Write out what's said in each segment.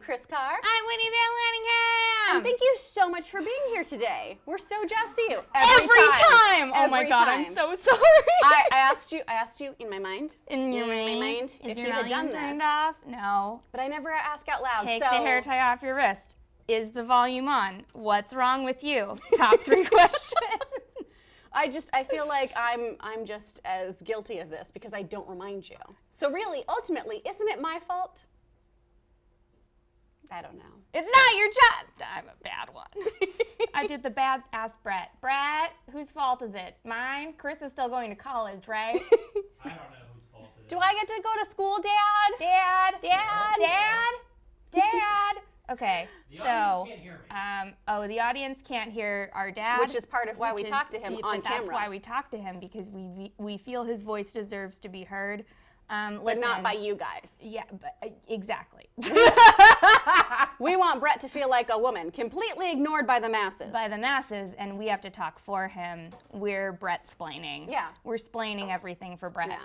Kris Carr. I'm Whitney Van Lanningham. And thank you so much for being here today. We're so jazzed to see you. Every time. Oh my God, I'm so sorry. I asked you in my mind. In your mind? If you had done this. Off? No. But I never ask out loud. Take the hair tie off your wrist. Is the volume on? What's wrong with you? Top 3 questions. I feel like I'm just as guilty of this because I don't remind you. So really, ultimately, isn't it my fault? I don't know. It's not your job. I'm a bad one. I did the bad. Ask Brett. Brett, whose fault is it? Mine? Kris is still going to college, right? I don't know whose fault it is. Do I get to go to school, Dad? Dad. Dad. Dad. Dad. Okay, the audience can't hear me. The audience can't hear our dad. Which is part of why we talk to him on camera. That's why we talk to him, because we feel his voice deserves to be heard. But not by you guys. Yeah, but exactly. We want Brett to feel like a woman, completely ignored by the masses. By the masses, and we have to talk for him. We're Brett-splaining. Yeah. We're splaining everything for Brett. Yeah.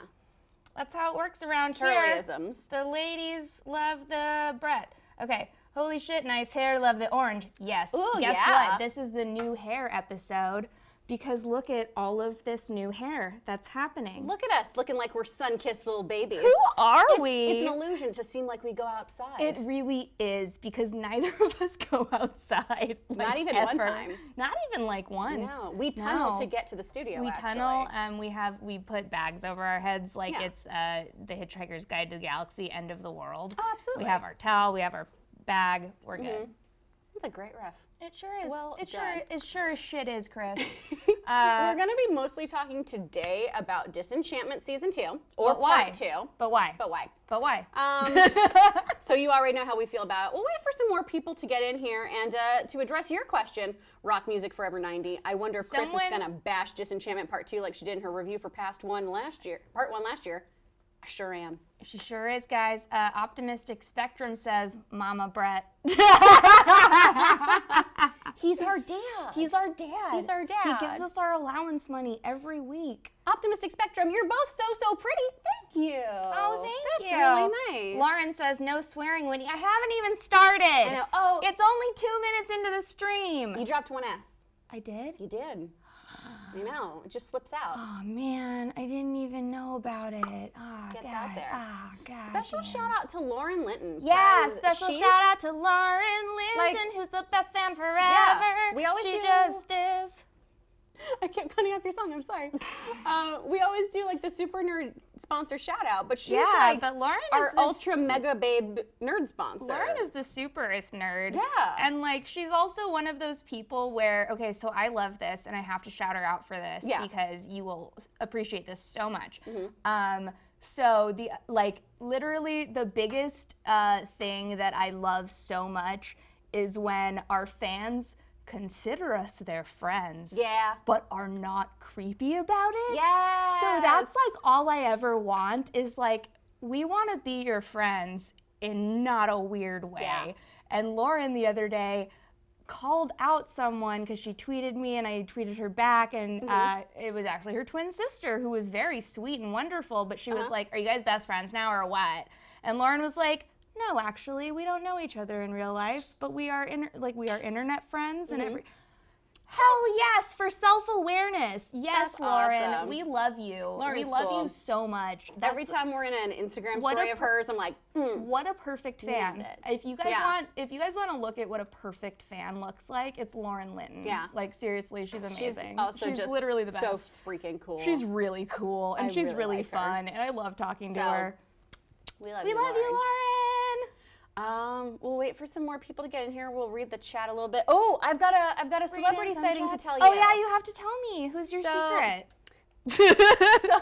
That's how it works around Turleyisms. here. The ladies love the Brett. Okay. Holy shit, nice hair, love the orange. Yes. Ooh, Guess yeah. what? This is the new hair episode because look at all of this new hair that's happening. Look at us looking like we're sun-kissed little babies. Who are we? It's an illusion to seem like we go outside. It really is because neither of us go outside. Not even ever. one time. Not even like once. No, we tunnel to get to the studio. We actually. tunnel. We put bags over our heads like it's the Hitchhiker's Guide to the Galaxy, end of the world. Oh, absolutely. We have our towel. We have our bag. We're good. That's a great ref. It sure is. Well it done. sure as shit is, Kris. We're going to be mostly talking today about Disenchantment Season 2, or Part 2. But why? But why? But why? So you already know how we feel about it. We'll wait for some more people to get in here and to address your question, Rock Music Forever 90. I wonder if Kris is going to bash Disenchantment Part 2 like she did in her review for Part 1 last year. I sure am. She sure is, guys. Optimistic Spectrum says, Mama Brett. He's our dad. He's our dad. He's our dad. He gives us our allowance money every week. Optimistic Spectrum, you're both so pretty. Thank you. Oh, thank you. That's really nice. Lauren says, no swearing, Whitney. I haven't even started. I know. Oh. It's only 2 minutes into the stream. You dropped one S. I did? You did. I know. It just slips out. Oh, man. I didn't even know about it. Oh, Gets God. out there. Oh, God. Special shout out to Lauren Linton. Yeah, special shout out to Lauren Linton, who's the best fan forever. Yeah, we always she do. Just is. I kept cutting off your song. I'm sorry. We always do like the super nerd sponsor shout out, but she's but Lauren our is the ultra mega babe nerd sponsor. Lauren is the superest nerd. Yeah. And like she's also one of those people where, okay, so I love this and I have to shout her out for this because you will appreciate this so much. So the literally the biggest thing that I love so much is when our fans consider us their friends, but are not creepy about it. Yes. So that's like all I ever want is like, we want to be your friends in not a weird way. Yeah. And Lauren the other day called out someone because she tweeted me and I tweeted her back, and it was actually her twin sister who was very sweet and wonderful, but she was like, are you guys best friends now or what? And Lauren was like, no, actually, we don't know each other in real life, but we are internet friends and every. Hell yes, for self-awareness. Yes, That's Lauren, awesome. We love you. Lauren's we love cool. you so much. Every time we're in an Instagram story of hers, I'm like, what a perfect fan. Nailed it. If you guys want to look at what a perfect fan looks like, it's Lauren Linton. Yeah. Like seriously, she's amazing. She's also just literally the best. so freaking cool. She's really cool and she's really like her. fun, and I love talking to her. We love you, Lauren. We'll wait for some more people to get in here. We'll read the chat a little bit. Oh, I've got a celebrity sighting to tell you. Oh yeah, you have to tell me. Who's your secret?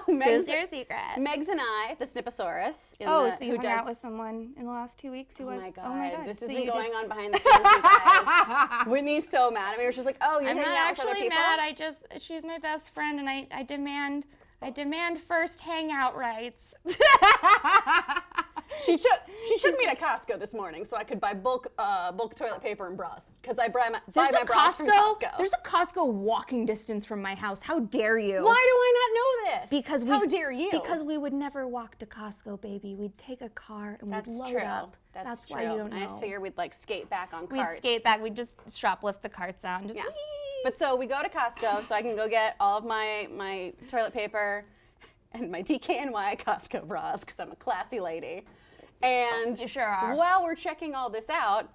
Who's your secret? Megs and I, the Sniposaurus. So you hung out with someone in the last 2 weeks who was. Oh my god, this has been you going on behind the scenes, you guys. Whitney's so mad at me. She's like, "Oh, you're I'm hanging not out with other actually people." mad. She's my best friend, and I demand first hangout rights. She took me to Costco this morning so I could buy bulk toilet paper and bras because I buy my bras from Costco. There's a Costco walking distance from my house. How dare you? Why do I not know this? How dare you? Because we would never walk to Costco, baby. We'd take a car and we'd load up. That's why you don't know. I just figured we'd like skate back on We'd carts. skate back. We'd just shoplift the carts out and just. Yeah. But so we go to Costco so I can go get all of my toilet paper and my DKNY Costco bras because I'm a classy lady. And You sure are. while we're checking all this out,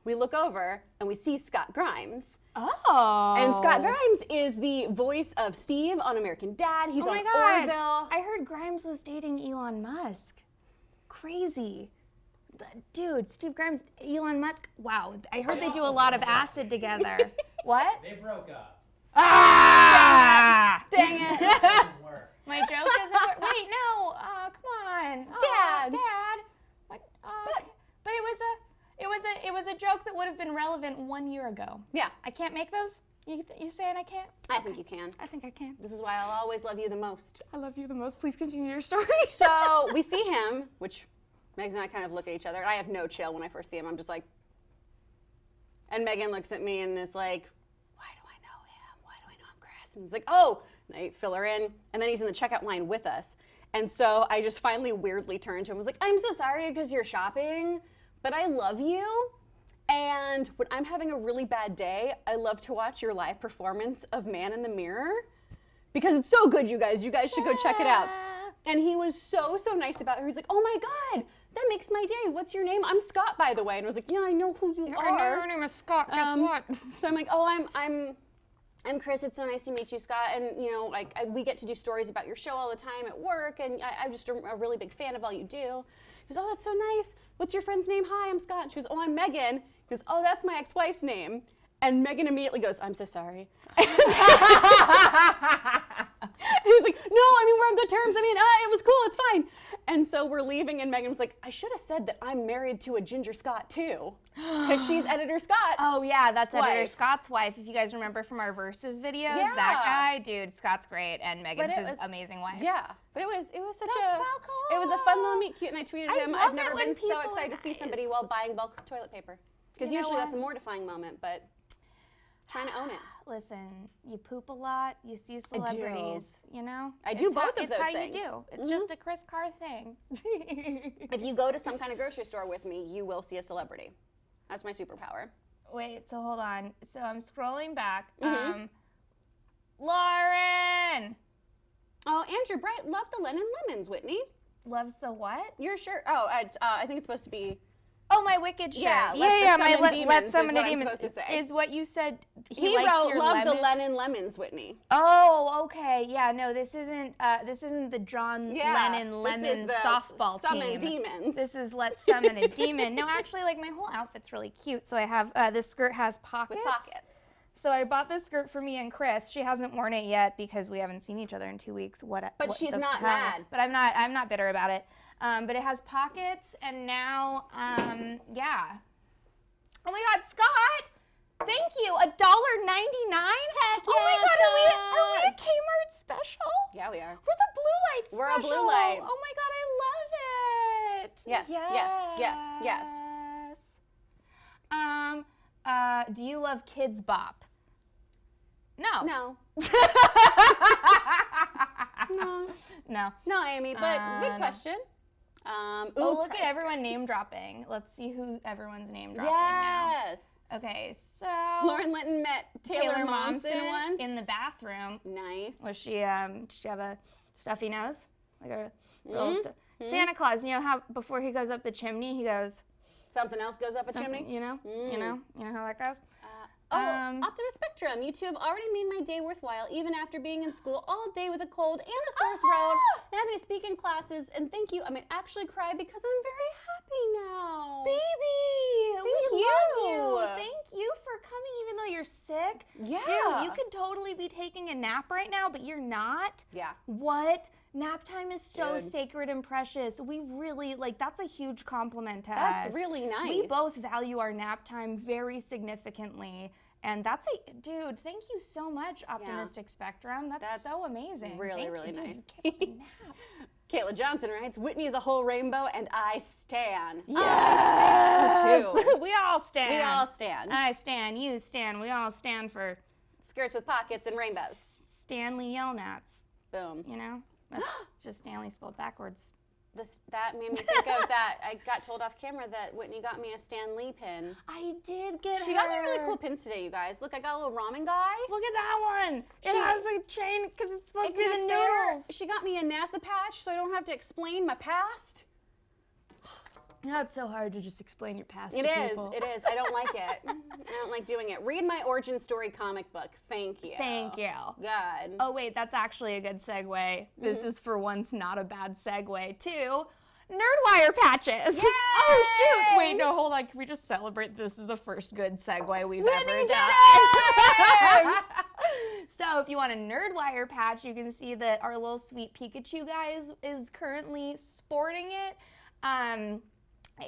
we look over and we see Scott Grimes. Oh. And Scott Grimes is the voice of Steve on American Dad. He's on Orville. I heard Grimes was dating Elon Musk. Crazy. Dude, Steve Grimes, Elon Musk. Wow. I heard they do a lot of acid together. What? They broke up. Ah! Dang it. Didn't work. My joke doesn't work. Wait, no. Come on. Dad. Dad. What? But it was a joke that would have been relevant 1 year ago. Yeah. I can't make those? You saying I can't? I think you can. I think I can. This is why I'll always love you the most. I love you the most. Please continue your story. So we see him, which Megan and I kind of look at each other, and I have no chill when I first see him. I'm just like, and Megan looks at me and is like, why do I know him? Why do I know him, Kris? And he's like, oh, and I fill her in, and then he's in the checkout line with us. And so I just finally weirdly turned to him and was like, I'm so sorry because you're shopping, but I love you. And when I'm having a really bad day, I love to watch your live performance of Man in the Mirror because it's so good, you guys. You guys should go check it out. And he was so nice about it. He was like, oh my God, that makes my day. What's your name? I'm Scott, by the way. And I was like, yeah, I know who you are. I know your name is Scott. Guess what? So I'm like, oh, I'm Kris. It's so nice to meet you, Scott. And you know, like we get to do stories about your show all the time at work, and I'm just a really big fan of all you do. He goes, oh, that's so nice. What's your friend's name? Hi, I'm Scott. And she goes, oh, I'm Megan. He goes, oh, that's my ex-wife's name. And Megan immediately goes, I'm so sorry. He was like, no, I mean, we're on good terms. I mean, it was cool, it's fine. And so we're leaving, and Megan was like, I should have said that I'm married to a Ginger Scott, too. Because she's Editor Scott. Oh, yeah, that's wife. Editor Scott's wife. If you guys remember from our Versus videos, Yeah. that guy, dude, Scott's great, and Megan's his was- amazing wife. Yeah, but it was such That's a, so cool. it was a fun little meet cute, and I tweeted him, love I've never it when been so people excited are to see nice. somebody while buying bulk toilet paper. Because You know usually what? that's a mortifying moment, but trying to own it. Listen, you poop a lot, you see celebrities, you know? I do It's both of it's those how things. you do. It's just a Kris Carr thing. If you go to some kind of grocery store with me, you will see a celebrity. That's my superpower. Wait, so hold on. So I'm scrolling back. Mm-hmm. Lauren! Oh, Andrew Bright loved the Lennon Lemons, Whitney. Loves the what? Your shirt. Oh, I think it's supposed to be. Oh, my Wicked shirt. Yeah, My Let the Let Summon Summon a Demons is Demon what I'm supposed to say. is what you said. He likes wrote your "Love the lemon. Lennon Lemons," Whitney. Oh, okay. Yeah, no, this isn't the John Lennon this Lemon is the softball Summon team. Demons. This is Let's Summon a Demon. No, actually, like my whole outfit's really cute. So I have this skirt has pockets. With pockets. So I bought this skirt for me and Kris. She hasn't worn it yet because we haven't seen each other in 2 weeks. But she's not mad. But I'm not bitter about it. But it has pockets, and now, yeah. Oh my God, Scott! Thank you. $1.99? Heck yeah, Oh my God, are we Scott. a Kmart special? Yeah, we are. We're the Blue Light special. We're a Blue Light. Oh my God, I love it. Yes, yes. Do you love Kids Bop? No. No. No. No. No, Amy, but good No. question. Oh, look price at everyone name dropping. Let's see who everyone's name dropping Yes. now. Okay, so Lauren Linton met Taylor Momsen once. in the bathroom. Nice. Was she? Did she have a stuffy nose? Like a little Mm-hmm. Santa Claus. You know how before he goes up the chimney, he goes. Something else goes up a something- chimney? You know. You know how that goes. Optimus Spectrum, you two have already made my day worthwhile, even after being in school all day with a cold and a sore throat, and having to speak in classes, and thank you. I might actually cry because I'm very happy now. Baby, we you. love you. Thank you for coming, even though you're sick. Yeah. Dude, you could totally be taking a nap right now, but you're not. Yeah. What? Nap time is so Dude. sacred and precious. We really, that's a huge compliment to us. That's really nice. We both value our nap time very significantly. And that's dude, thank you so much, Optimistic Spectrum. That's so amazing. Really, Thank really you. Dude, nice. you can't nap. Kayla Johnson writes, Whitney is a whole rainbow, and I stan. Yes! I stan, too. We all stan. We all stan. I stan, you stan, we all stand for skirts with pockets and rainbows. Stanley Yelnats. Boom. You know? That's just Stanley spelled backwards. That made me think of that. I got told off camera that Whitney got me a Stan Lee pin. I did get She got me really cool pins today, you guys. Look, I got a little ramen guy. Look at that one. It has a chain because it's supposed to be the there. noodles. She got me a NASA patch so I don't have to explain my past. You know, it's so hard to just explain your past It to is. people. It is. I don't like it. I don't like doing it. Read my origin story comic book. Thank you. Thank you. God. Oh, wait, that's actually a good segue. This is for once not a bad segue to NerdWire patches. Yay! Oh, shoot. Wait, no, hold on. Can we just celebrate this is the first good segue we've ever Whitney done? did it! So if you want a NerdWire patch, you can see that our little sweet Pikachu guy is currently sporting it.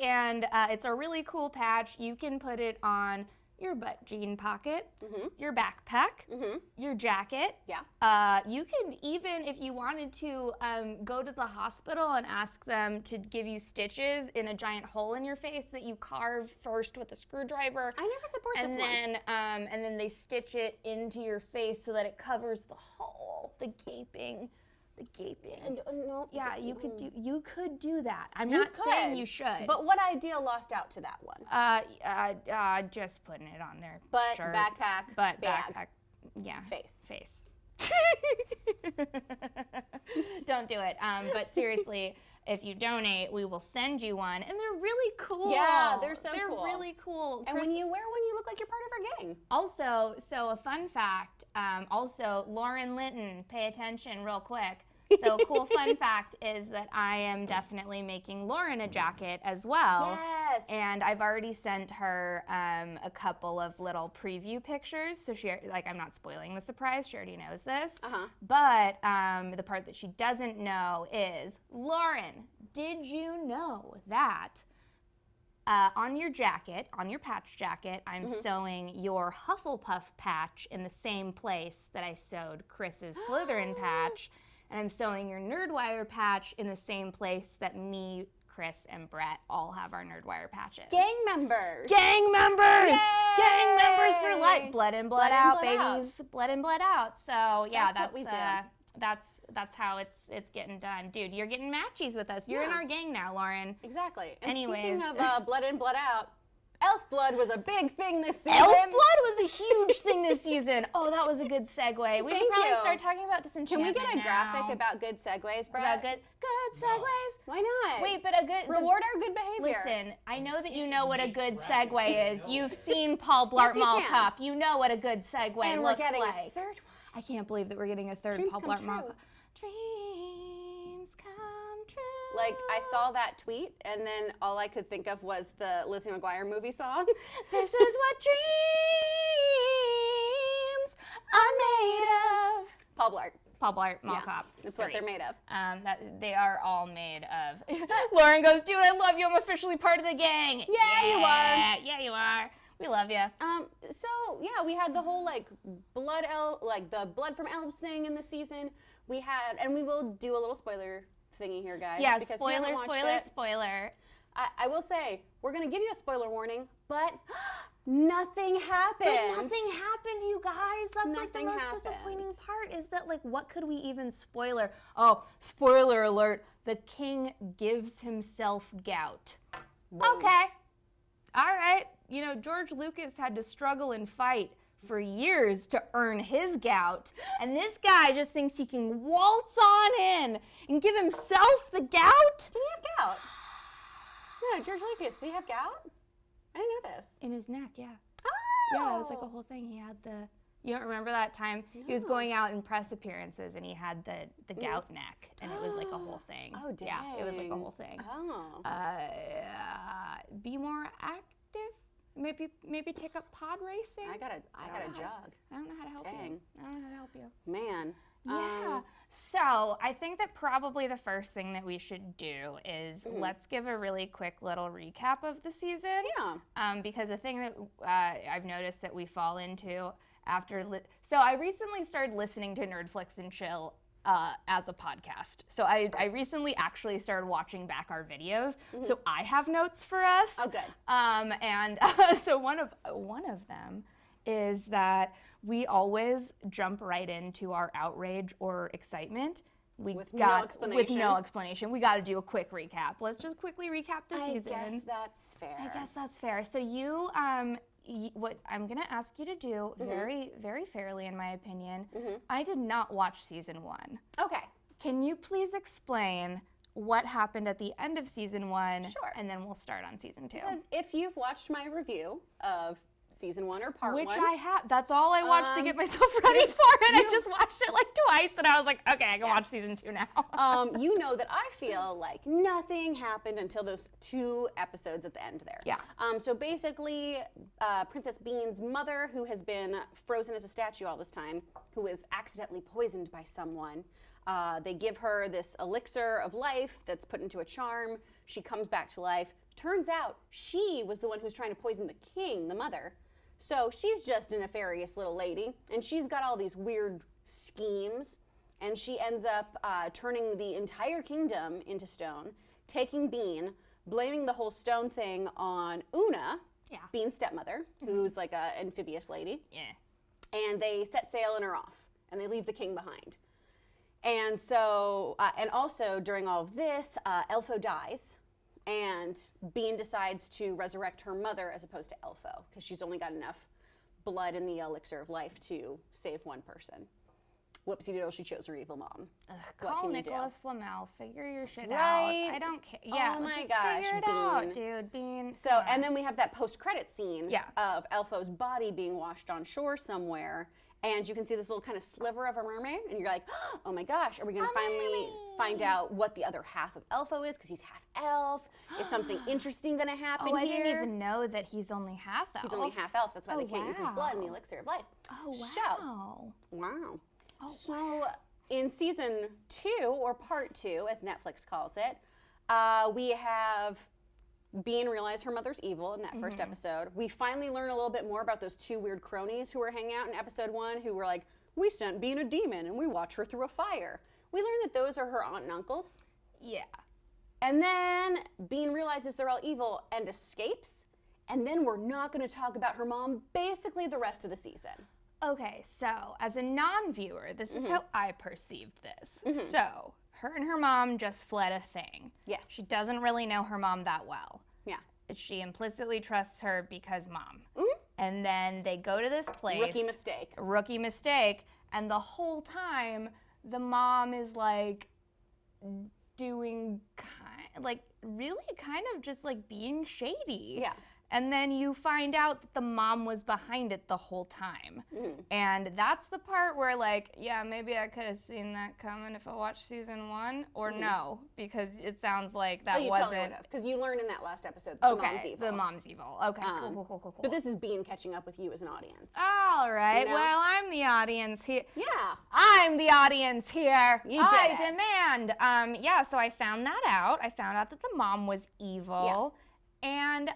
And it's a really cool patch. You can put it on your butt jean pocket, your backpack, your jacket. Yeah. You can even, if you wanted to, go to the hospital and ask them to give you stitches in a giant hole in your face that you carve first with a screwdriver. I never support this one. And then they stitch it into your face so that it covers the hole, the gaping. No. Yeah, you could do that. I'm not saying you should. But what idea lost out to that one? Just putting it on there. Butt, shirt, backpack, butt, bag, backpack, yeah, face. Don't do it. But seriously, if you donate, we will send you one, and they're really cool. Yeah, they're so cool. They're really cool. And when you wear one, you look like you're part of our gang. Also, so a fun fact. Also, Lauren Linton, pay attention real quick. So cool fun fact is that I am definitely making Lauren a jacket as well. Yes. And I've already sent her a couple of little preview pictures. So she, like, I'm not spoiling the surprise. She already knows this. But the part that she doesn't know is, Lauren, did you know that on your jacket, on your patch jacket, I'm sewing your Hufflepuff patch in the same place that I sewed Kris's Slytherin patch. And I'm sewing your NerdWire patch in the same place that me, Kris, and Brett all have our NerdWire patches. Gang members. Gang members! Yay! Gang members for life. Blood in, blood out, blood out. babies. Blood in, blood out. So yeah, That's what we do. That's how it's getting done. Dude, you're getting matchies with us. You're in our gang now, Lauren. Exactly. And Anyways. speaking of blood in, blood out, elf blood was a big thing this season. Elf blood was a huge thing this season. Oh, that was a good segue. We should probably start talking about Disenchantment. Can we get a graphic about good segues, Brett? About good segues? Why not? Wait, but a good reward our good behavior. Listen, I know that you know what a good segue is. You've seen Paul Blart Mall can. Cop. You know what a good segue And looks we're getting like. a third one. I can't believe that we're getting a third Dreams Paul come Blart Mall true. Cop. Dreams come true. Like, I saw that tweet, and then all I could think of was the Lizzie McGuire movie song. This is what dreams are made of. Paul Blart. Paul Blart Mall Cop. That's what they're made of. That they are all made of. Lauren goes, dude, I love you. I'm officially part of the gang. Yeah, you are. Yeah, you are. We love you. So yeah, we had the whole like the blood from elves thing in the season. We had, and we will do a little spoiler thingy here, guys. Yeah, because if you haven't watched spoiler. I will say, we're gonna give you a spoiler warning, but nothing happened. But nothing happened, you guys. That's like the Nothing most happened. disappointing part is that, like, what could we even spoiler? Oh, spoiler alert. The king gives himself gout. Whoa. Okay. All right. You know, George Lucas had to struggle and fight for years to earn his gout. And this guy just thinks he can waltz on in and give himself the gout? Did he have gout? No, George Lucas, did he have gout? I didn't know this. In his neck, yeah. Oh! Yeah, it was like a whole thing. He had the, you don't remember that time? He was going out in press appearances and he had the gout neck and it was like a whole thing. Oh, dang. Yeah, it was like a whole thing. Oh. Be more active. Maybe take up pod racing. I gotta jog. I don't know how to help you. I don't know how to help you. Man. Yeah. So I think that probably the first thing that we should do is let's give a really quick little recap of the season. Yeah. Because the thing that I've noticed that we fall into after, so I recently started listening to Nerdflix and Chill as a podcast. So I recently actually started watching back our videos. So I have notes for us. Oh, good. And so one of them is that we always jump right into our outrage or excitement. With no explanation. We got to do a quick recap. Let's just quickly recap the season. I guess that's fair. So you, what I'm going to ask you to do, very, very fairly in my opinion, I did not watch season 1. Okay. Can you please explain what happened at the end of season 1? Sure. And then we'll start on season 2. Because if you've watched my review of season 1 or part 1. Which I have. That's all I watched to get myself ready for it. I just watched it like twice and I was like, okay, I can watch season 2 now. You know that I feel like nothing happened until those 2 episodes at the end there. Yeah. So basically, Princess Bean's mother, who has been frozen as a statue all this time, who was accidentally poisoned by someone, they give her this elixir of life that's put into a charm. She comes back to life. Turns out she was the one who was trying to poison the king, the mother. So she's just a nefarious little lady, and she's got all these weird schemes, and she ends up turning the entire kingdom into stone, taking Bean, blaming the whole stone thing on Una, Bean's stepmother, who's like an amphibious lady. Yeah. And they set sail and are off, and they leave the king behind. And so, and also during all of this, Elfo dies. And Bean decides to resurrect her mother as opposed to Elfo, because she's only got enough blood in the elixir of life to save one person. Whoopsie-doodle, she chose her evil mom. Call Nicholas Flamel. Figure your shit Right? out. I don't care. Yeah, oh my just gosh, figure it Bean. out, dude. Bean. So, and then we have that post-credit scene Yeah. of Elfo's body being washed on shore somewhere. And you can see this little kind of sliver of a mermaid, and you're like, oh my gosh, are we going to finally find out what the other half of Elfo is? Because he's half elf. Is something interesting going to happen here? I didn't even know that he's only half elf. He's only half elf. That's why they can't use his blood in the elixir of life. Oh, wow. Oh, So, in season 2, or part 2, as Netflix calls it, we have Bean realize her mother's evil in that first episode. We finally learn a little bit more about those 2 weird cronies who were hanging out in episode 1 who were like, we sent Bean a demon and we watch her through a fire. We learn that those are her aunt and uncles. Yeah. And then Bean realizes they're all evil and escapes. And then we're not going to talk about her mom basically the rest of the season. Okay, so as a non-viewer, this is how I perceived this. So, her and her mom just fled a thing. Yes. She doesn't really know her mom that well. Yeah. She implicitly trusts her because mom. And then they go to this place. Rookie mistake. And the whole time, the mom is like doing really kind of just like being shady. Yeah. And then you find out that the mom was behind it the whole time. And that's the part where like, yeah, maybe I could have seen that coming if I watched season 1, or no, because it sounds like that you wasn't. Totally would have, because you learned in that last episode that the mom's evil. The mom's evil. Okay, cool. But this is Bean catching up with you as an audience. All right, You know? well, I'm the audience here. Yeah. I'm the audience here. You did I it. demand. So I found that out. I found out that the mom was evil. And,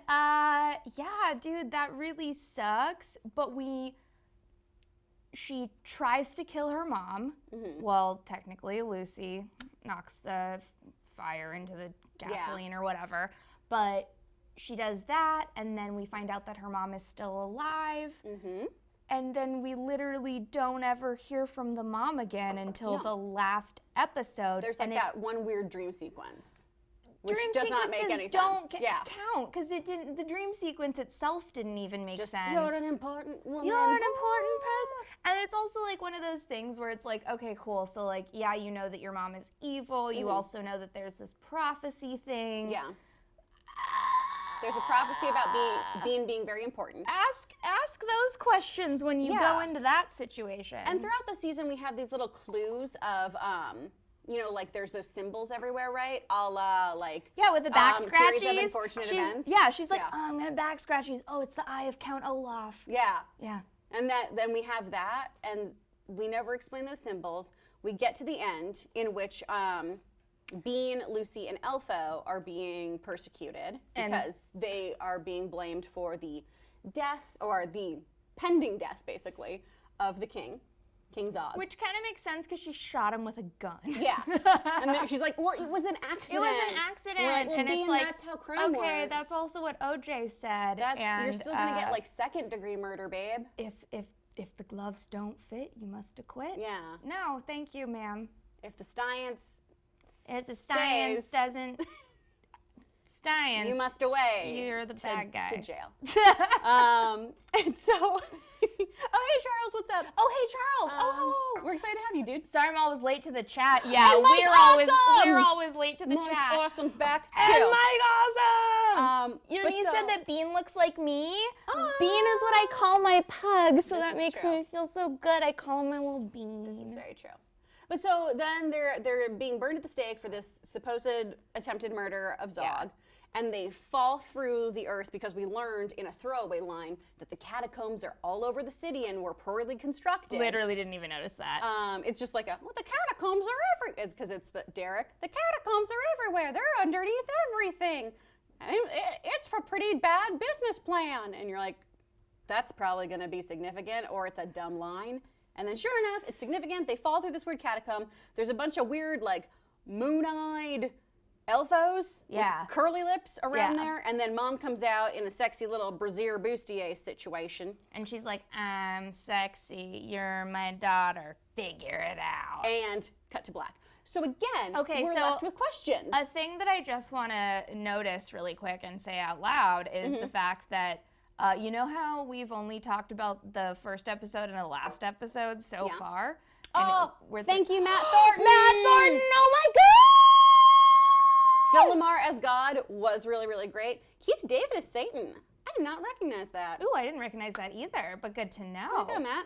dude, that really sucks. But she tries to kill her mom. Well, technically, Lucy knocks the fire into the gasoline or whatever. But she does that, and then we find out that her mom is still alive. And then we literally don't ever hear from the mom again until the last episode. There's like that one weird dream sequence. Which dream does not make any sense. Don't count, because it didn't. The dream sequence itself didn't even make sense. You're an important woman. You're an important person. And it's also like one of those things where it's like, okay, cool. So like, yeah, you know that your mom is evil. You also know that there's this prophecy thing. Yeah. There's a prophecy about Bean being very important. Ask those questions when you go into that situation. And throughout the season, we have these little clues of like there's those symbols everywhere, right? A la like with the back scratchies. Series of unfortunate events. Yeah, she's like, oh, I'm gonna back scratchies. Oh, it's the eye of Count Olaf. Yeah. Yeah. And then we have that, and we never explain those symbols. We get to the end in which Bean, Lucy, and Elfo are being persecuted because they are being blamed for the death, or the pending death, basically, of the king. King Zog. Which kind of makes sense because she shot him with a gun. Yeah. And then she's like, well, it was an accident. It was an accident. We're like, well, and it's like, that's how crime okay, works. that's also what OJ said. You're still going to get like second-degree murder, babe. If the gloves don't fit, you must acquit. Yeah. No, thank you, ma'am. If the science doesn't... Science. You must away. You're the bad guy. To jail. And so, oh, hey, Charles, what's up? Oh, hey, Charles. Oh. We're excited to have you, dude. Sorry I'm always late to the chat. Yeah, And Mike we're always late to the Mike chat. Awesome's back, And too. Mike Awesome! You said that Bean looks like me? Bean is what I call my pug, so that makes me feel so good. I call him my little Bean. This is very true. But so then they're being burned at the stake for this supposed attempted murder of Zog. Yeah. And they fall through the earth because we learned in a throwaway line that the catacombs are all over the city and were poorly constructed. Literally didn't even notice that. It's just like the catacombs are everywhere. It's because it's Derek. The catacombs are everywhere. They're underneath everything. It's a pretty bad business plan. And you're like, that's probably going to be significant, or it's a dumb line. And then sure enough, it's significant. They fall through this weird catacomb. There's a bunch of weird, like, moon-eyed elfos with curly lips around there, and then Mom comes out in a sexy little brassiere bustier situation. And she's like, I'm sexy, you're my daughter, figure it out. And cut to black. So again, we're left with questions. A thing that I just want to notice really quick and say out loud is the fact that you know how we've only talked about the first episode and the last episode so far? Oh, thank you, Matt Thornton! Matt Thornton, oh my God! Phil Lamar as God was really, really great. Keith David as Satan. I did not recognize that. Ooh, I didn't recognize that either, but good to know. Okay, Matt.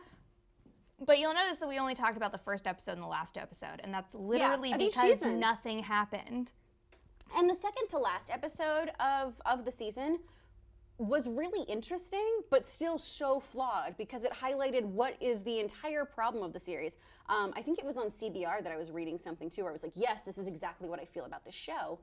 But you'll notice that we only talked about the first episode and the last episode, and that's literally because nothing happened. And the second to last episode of the season was really interesting, but still so flawed because it highlighted what is the entire problem of the series. I think it was on CBR that I was reading something too, where I was like, yes, this is exactly what I feel about this show,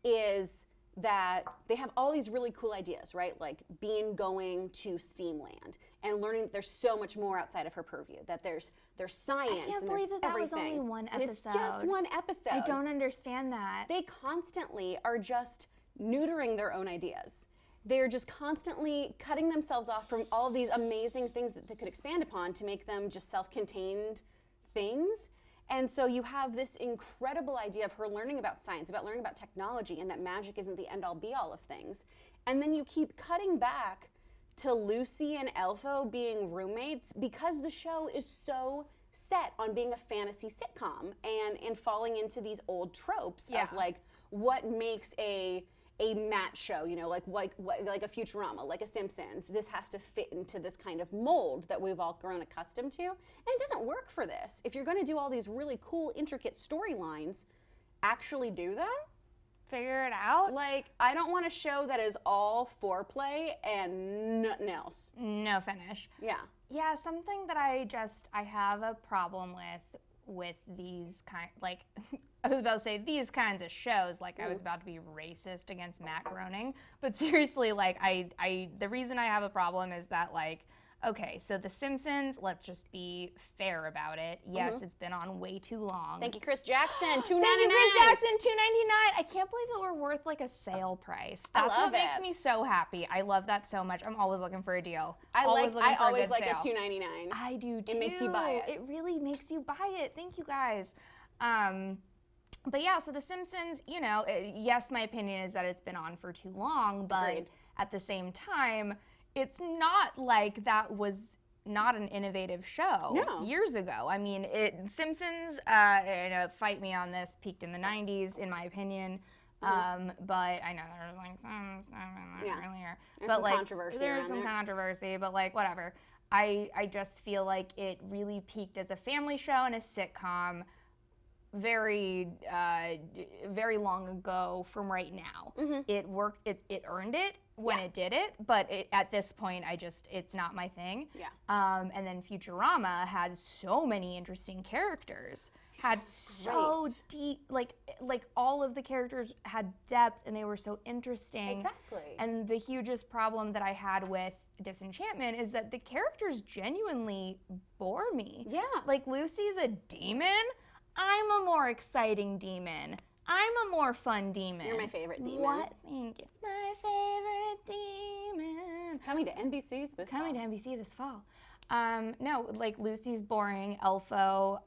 is that they have all these really cool ideas, right? Like Bean going to Steamland and learning that there's so much more outside of her purview, that there's science and there's everything. I can't believe that was only one episode. And it's just one episode. I don't understand that. They constantly are just neutering their own ideas. They're just constantly cutting themselves off from all these amazing things that they could expand upon to make them just self-contained things. And so you have this incredible idea of her learning about science, about learning about technology, and that magic isn't the end-all be-all of things. And then you keep cutting back to Lucy and Elfo being roommates because the show is so set on being a fantasy sitcom and falling into these old tropes of like what makes a Matt show, you know, like a Futurama, like a Simpsons. This has to fit into this kind of mold that we've all grown accustomed to. And it doesn't work for this. If you're going to do all these really cool, intricate storylines, actually do them. Figure it out. Like, I don't want a show that is all foreplay and nothing else. No finish. Yeah. Yeah, something that I have a problem with these I was about to say these kinds of shows, like I was about to be racist against Matt Groening, but seriously, like the reason I have a problem is that, like, okay, so The Simpsons, let's just be fair about it. Yes, it's been on way too long. Thank you, Chris Jackson, $2.99. Thank you, Chris Jackson, $2.99. I can't believe that we're worth like a sale price. That's what makes me so happy. I love that so much. I'm always looking for a deal. I always like a $2.99. I do too. It makes you buy it. It really makes you buy it. Thank you guys. But yeah, so The Simpsons, you know, yes, my opinion is that it's been on for too long, but at the same time, it's not like that was not an innovative show years ago. I mean, Simpsons, fight me on this, peaked in the 90s, in my opinion. But I know there was like some stuff earlier. There's some controversy There's some controversy, but like whatever. I just feel like it really peaked as a family show and a sitcom very long ago from right now. It worked, it earned it when it did it, but at this point, it's not my thing. Yeah. And then Futurama had so many interesting characters. had so deep, like all of the characters had depth and they were so interesting. Exactly. And the hugest problem that I had with Disenchantment is that the characters genuinely bore me. Yeah. Like Lucy's a demon. I'm a more exciting demon. I'm a more fun demon. You're my favorite demon. What? Thank you. My favorite demon. Coming to NBC's this fall. Coming to NBC this fall. No, like Lucy's boring. Elfo,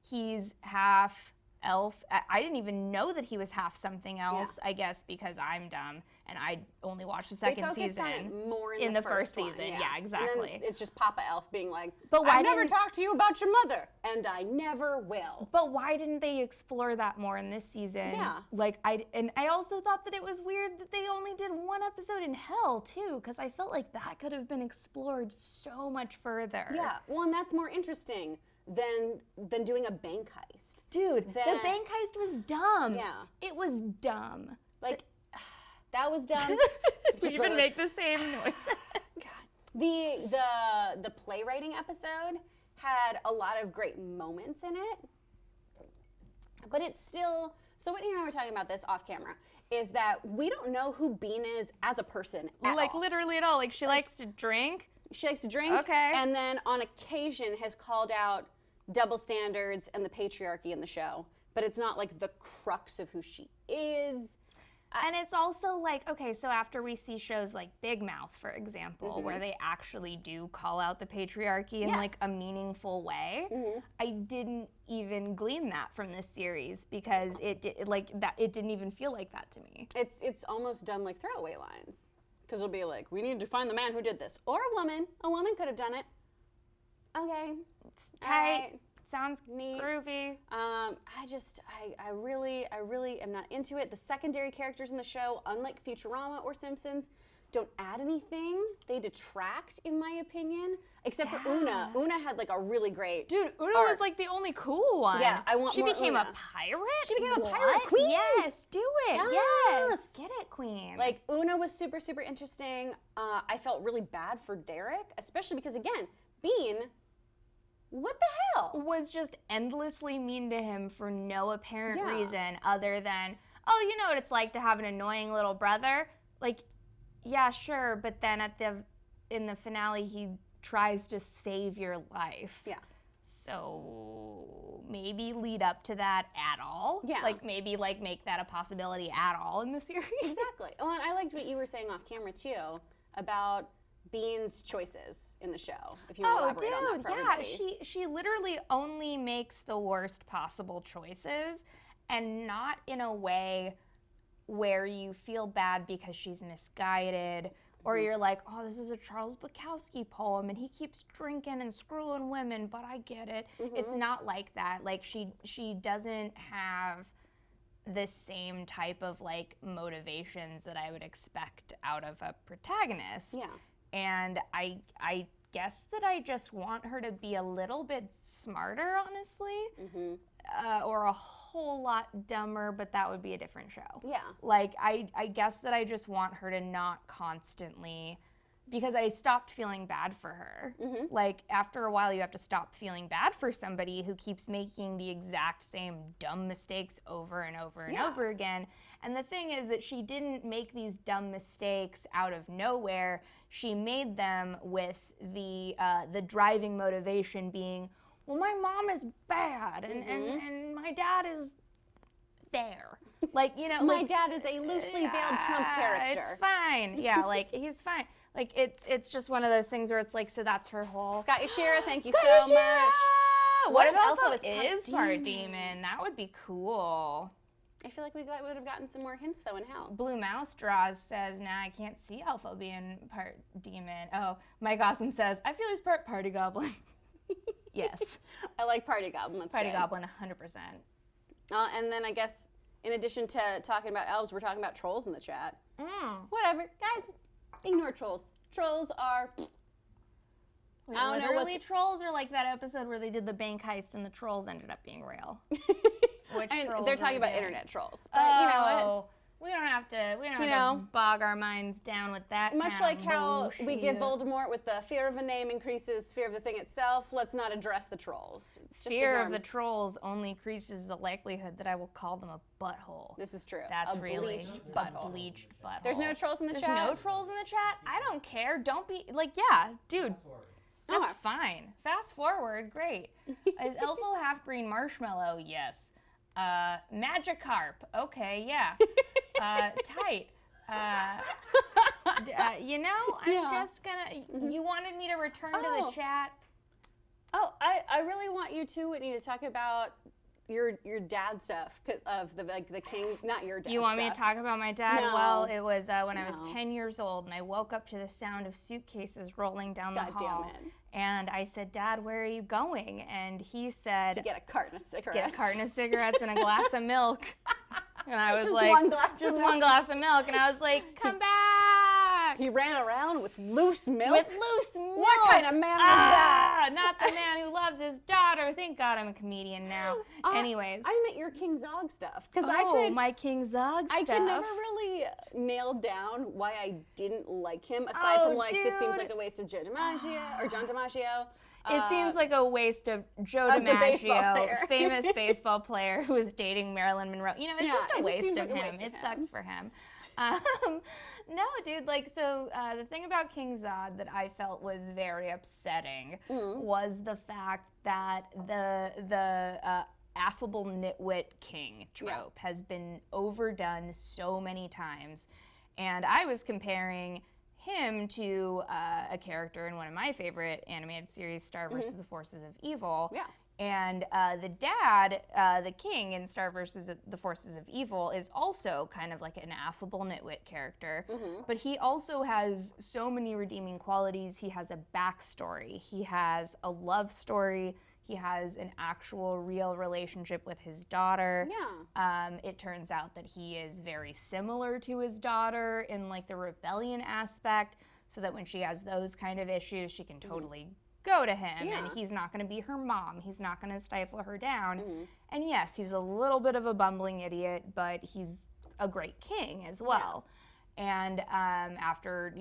he's half elf. I didn't even know that he was half something else. I guess because I'm dumb and I only watched the second season. On it more in the first one, season. Yeah, exactly. And then it's just Papa Elf being like, but why I never talked to you about your mother, and I never will. But why didn't they explore that more in this season? Yeah. Like I also thought that it was weird that they only did one episode in Hell too, because I felt like that could have been explored so much further. Yeah. Well, and that's more interesting than doing a bank heist. Dude, the bank heist was dumb. Yeah. It was dumb. Like, that was dumb. We even make the same noise. God. The playwriting episode had a lot of great moments in it, but it's still, so Whitney and I were talking about this off camera, is that we don't know who Bean is as a person at like all. Literally at all. Like she likes to drink. She likes to drink. Okay. And then on occasion has called out double standards and the patriarchy in the show, but it's not like the crux of who she is. And it's also like, okay, so after we see shows like Big Mouth, for example, where they actually do call out the patriarchy in like a meaningful way, I didn't even glean that from this series because it didn't even feel like that to me. It's almost done like throwaway lines, because it'll be like, we need to find the man who did this, or a woman. A woman could have done it. Okay, it's tight. Sounds neat. Groovy. I really am not into it. The secondary characters in the show, unlike Futurama or Simpsons, don't add anything. They detract, in my opinion, except for Una. Una had like a really great Dude, Una was like the only cool one. Yeah, I want She more became Una. a pirate? She became a What? pirate queen. Yes, do it. Yes. Get it, queen. Like, Una was super, super interesting. I felt really bad for Derek, especially because, again, Bean, what the hell? Was just endlessly mean to him for no apparent Yeah. reason other than, oh, you know what it's like to have an annoying little brother? Like, yeah, sure, but then in the finale, he tries to save your life. Yeah. So maybe lead up to that at all. Yeah. Like maybe like make that a possibility at all in the series. Exactly. Oh, and I liked what you were saying off camera too about Bean's choices in the show. If you want to elaborate on that for everybody. She literally only makes the worst possible choices, and not in a way where you feel bad because she's misguided, or you're like, oh, this is a Charles Bukowski poem and he keeps drinking and screwing women, but I get it. It's not like that. Like she doesn't have the same type of like motivations that I would expect out of a protagonist. Yeah. And I guess that I just want her to be a little bit smarter, honestly, or a whole lot dumber, but that would be a different show. Yeah. Like, I guess that I just want her to not constantly, because I stopped feeling bad for her. Like, after a while, you have to stop feeling bad for somebody who keeps making the exact same dumb mistakes over and over and over again. And the thing is that she didn't make these dumb mistakes out of nowhere. She made them with the driving motivation being, well, my mom is bad, and my dad is there. Like, you know, My dad is a loosely veiled Trump character. It's fine. Yeah, like, he's fine. Like, it's just one of those things where it's like, so that's her whole... Scott Yashira, thank you so much. What if Elfo is part demon? That would be cool. I feel like we would have gotten some more hints, though, in Hell. Blue Mouse Draws says, nah, I can't see Elfo being part demon. Oh, Mike Awesome says, I feel he's part party goblin. Yes. I like Party Goblin. That's Party good. goblin, 100%. And then I guess, in addition to talking about elves, we're talking about trolls in the chat. Whatever. Guys, ignore trolls. Trolls are... Wait, I don't know literally trolls, or like that episode where they did the bank heist and the trolls ended up being real? Which I mean, trolls they're talking are about they? internet trolls. But you know what? We don't have to bog our minds down with that. Much kind like of how bullshit. we give Voldemort with the fear of a name increases fear of the thing itself, let's not address the trolls. Just fear of the trolls only increases the likelihood that I will call them a butthole. This is true. That's a really bleached butthole. A bleached butthole. There's no trolls in the There's chat? no trolls in the chat? I don't care. Don't be, dude. That's fine. Fast forward, great. Is Elfo half-green marshmallow? Yes. Magikarp. Okay, yeah. Tight. I'm just gonna, you wanted me to return to the chat? Oh, I really want you too, Whitney, to talk about your dad stuff of the king, not your dad. You want stuff. me to talk about my dad? No. Well, it was when I was 10 years old, and I woke up to the sound of suitcases rolling down the hall. Damn it. And I said, Dad, where are you going? And he said, to get a carton of cigarettes. Get a carton of cigarettes and a glass of milk. And I was just like, one glass just of one milk. glass of milk. And I was like, come back. He ran around with loose milk? With loose milk. What kind of man was that? Not the man who loves his daughter. Thank God I'm a comedian now. Anyways. I meant your King Zog stuff. My King Zog stuff. I could never really nail down why I didn't like him, aside from this seems like a waste of Joe DiMaggio, or John DiMaggio. It seems like a waste of Joe DiMaggio, famous baseball player who was dating Marilyn Monroe. It's just a waste of him. It sucks for him. No, dude, the thing about King Zod that I felt was very upsetting was the fact that the affable nitwit king trope has been overdone so many times. And I was comparing him to a character in one of my favorite animated series, Star vs. the Forces of Evil. Yeah. And the dad, the king in Star vs. the Forces of Evil, is also kind of like an affable nitwit character. But he also has so many redeeming qualities. He has a backstory. He has a love story. He has an actual real relationship with his daughter. Yeah. It turns out that he is very similar to his daughter in the rebellion aspect, so that when she has those kind of issues, she can totally go to him, and he's not going to be her mom. He's not going to stifle her down. And yes, he's a little bit of a bumbling idiot, but he's a great king as well. And after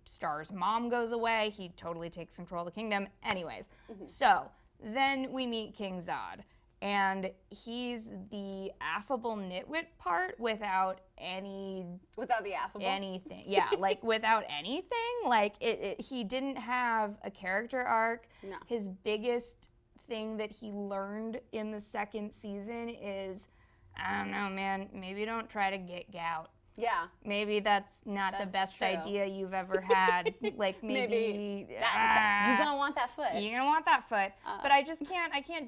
Star's mom goes away, he totally takes control of the kingdom. Anyways, so then we meet King Zod, and he's the affable nitwit part without the affable anything. Yeah, without anything. He didn't have a character arc. No. His biggest thing that he learned in the second season is, I don't know, man, maybe don't try to get gout. Yeah. Maybe that's not the best idea you've ever had. Maybe you're gonna want that foot. You're gonna want that foot. But I just can't. I can't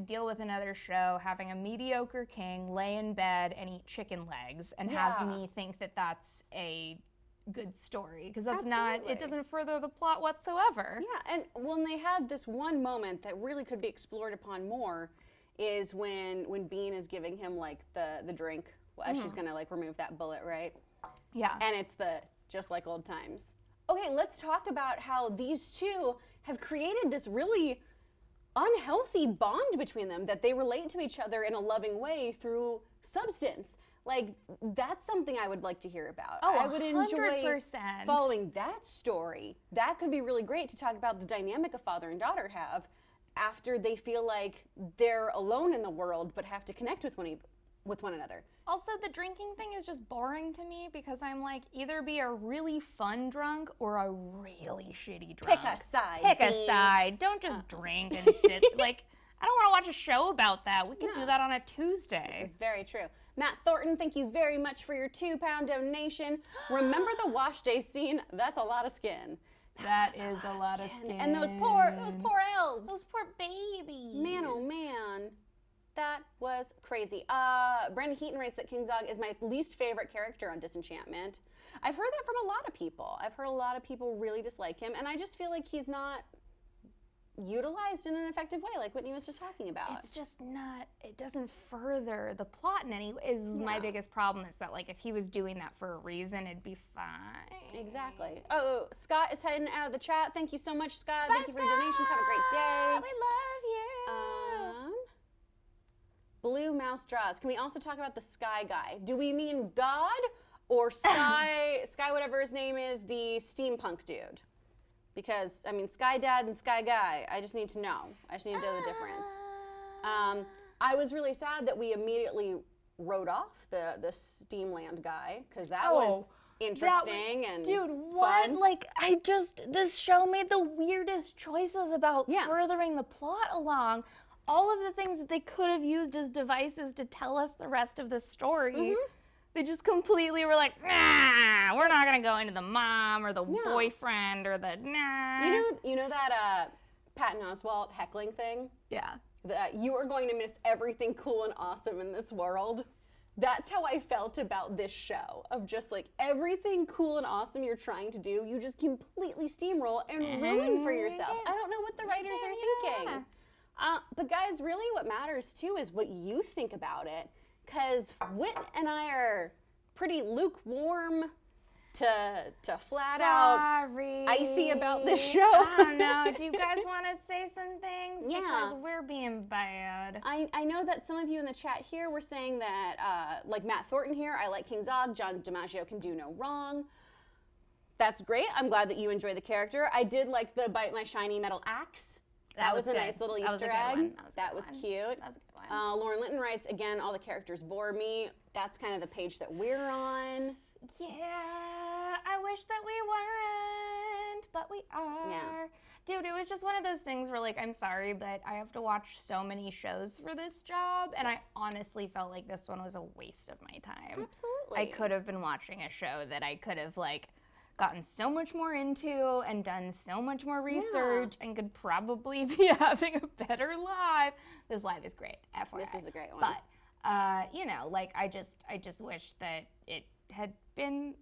deal with another show having a mediocre king lay in bed and eat chicken legs and have me think that that's a good story, because that's not. It doesn't further the plot whatsoever. Yeah, and when they had this one moment that really could be explored upon more, is when Bean is giving him the drink. Well, she's gonna remove that bullet, right? Yeah. And it's just like old times. Okay, let's talk about how these two have created this really unhealthy bond between them, that they relate to each other in a loving way through substance. That's something I would like to hear about. Oh, I would enjoy 100%. following that story. That could be really great to talk about the dynamic a father and daughter have after they feel like they're alone in the world but have to connect with one another. Also, the drinking thing is just boring to me, because I'm either be a really fun drunk or a really shitty drunk. Pick a side. Pick a side. Don't just drink and sit. I don't want to watch a show about that. We can do that on a Tuesday. This is very true. Matt Thornton, thank you very much for your £2 donation. Remember the wash day scene? That's a lot of skin. That is a lot of skin. And those poor elves. Those poor babies. Man, oh man. That was crazy. Brandon Heaton writes that King Zog is my least favorite character on Disenchantment. I've heard that from a lot of people. I've heard a lot of people really dislike him, and I just feel like he's not utilized in an effective way, like Whitney was just talking about. It's just not, it doesn't further the plot in any way. My biggest problem is that if he was doing that for a reason, it'd be fine. Exactly. Oh, Scott is heading out of the chat. Thank you so much, Scott. Bye, Thank you for your donations. Have a great day. We love you. Blue Mouse Draws. Can we also talk about the Sky Guy? Do we mean God or Sky, Sky whatever his name is, the steampunk dude? Because, I mean, Sky Dad and Sky Guy, I just need to know. I just need to know the difference. I was really sad that we immediately wrote off the Steamland guy, because that was interesting and dude, what? fun. Like, this show made the weirdest choices about furthering the plot along. All of the things that they could have used as devices to tell us the rest of the story, they just completely were like, nah, we're not gonna go into the mom or the boyfriend or the nah. You know that Patton Oswalt heckling thing? Yeah. That you are going to miss everything cool and awesome in this world. That's how I felt about this show, of just like everything cool and awesome you're trying to do, you just completely steamroll and ruin for yourself. I don't know what the writers are thinking. But guys, really what matters too is what you think about it, because Whit and I are pretty lukewarm to flat out icy about this show. I don't know. Do you guys want to say some things? Yeah. Because we're being bad. I know that some of you in the chat here were saying that, like Matt Thornton here, I like King Zog, John DiMaggio can do no wrong. That's great. I'm glad that you enjoy the character. I did like the Bite My Shiny Metal Axe. That was a nice little Easter egg. That was cute. That was a good one. Lauren Linton writes, again, all the characters bore me. That's kind of the page that we're on. Yeah, I wish that we weren't, but we are. Yeah. Dude, it was just one of those things where, like, I'm sorry, but I have to watch so many shows for this job, and I honestly felt like this one was a waste of my time. Absolutely. I could have been watching a show that I could have, like, gotten so much more into and done so much more research and could probably be having a better live. This live is great, FYI. This is a great one. But, you know, like, I just wish that it had been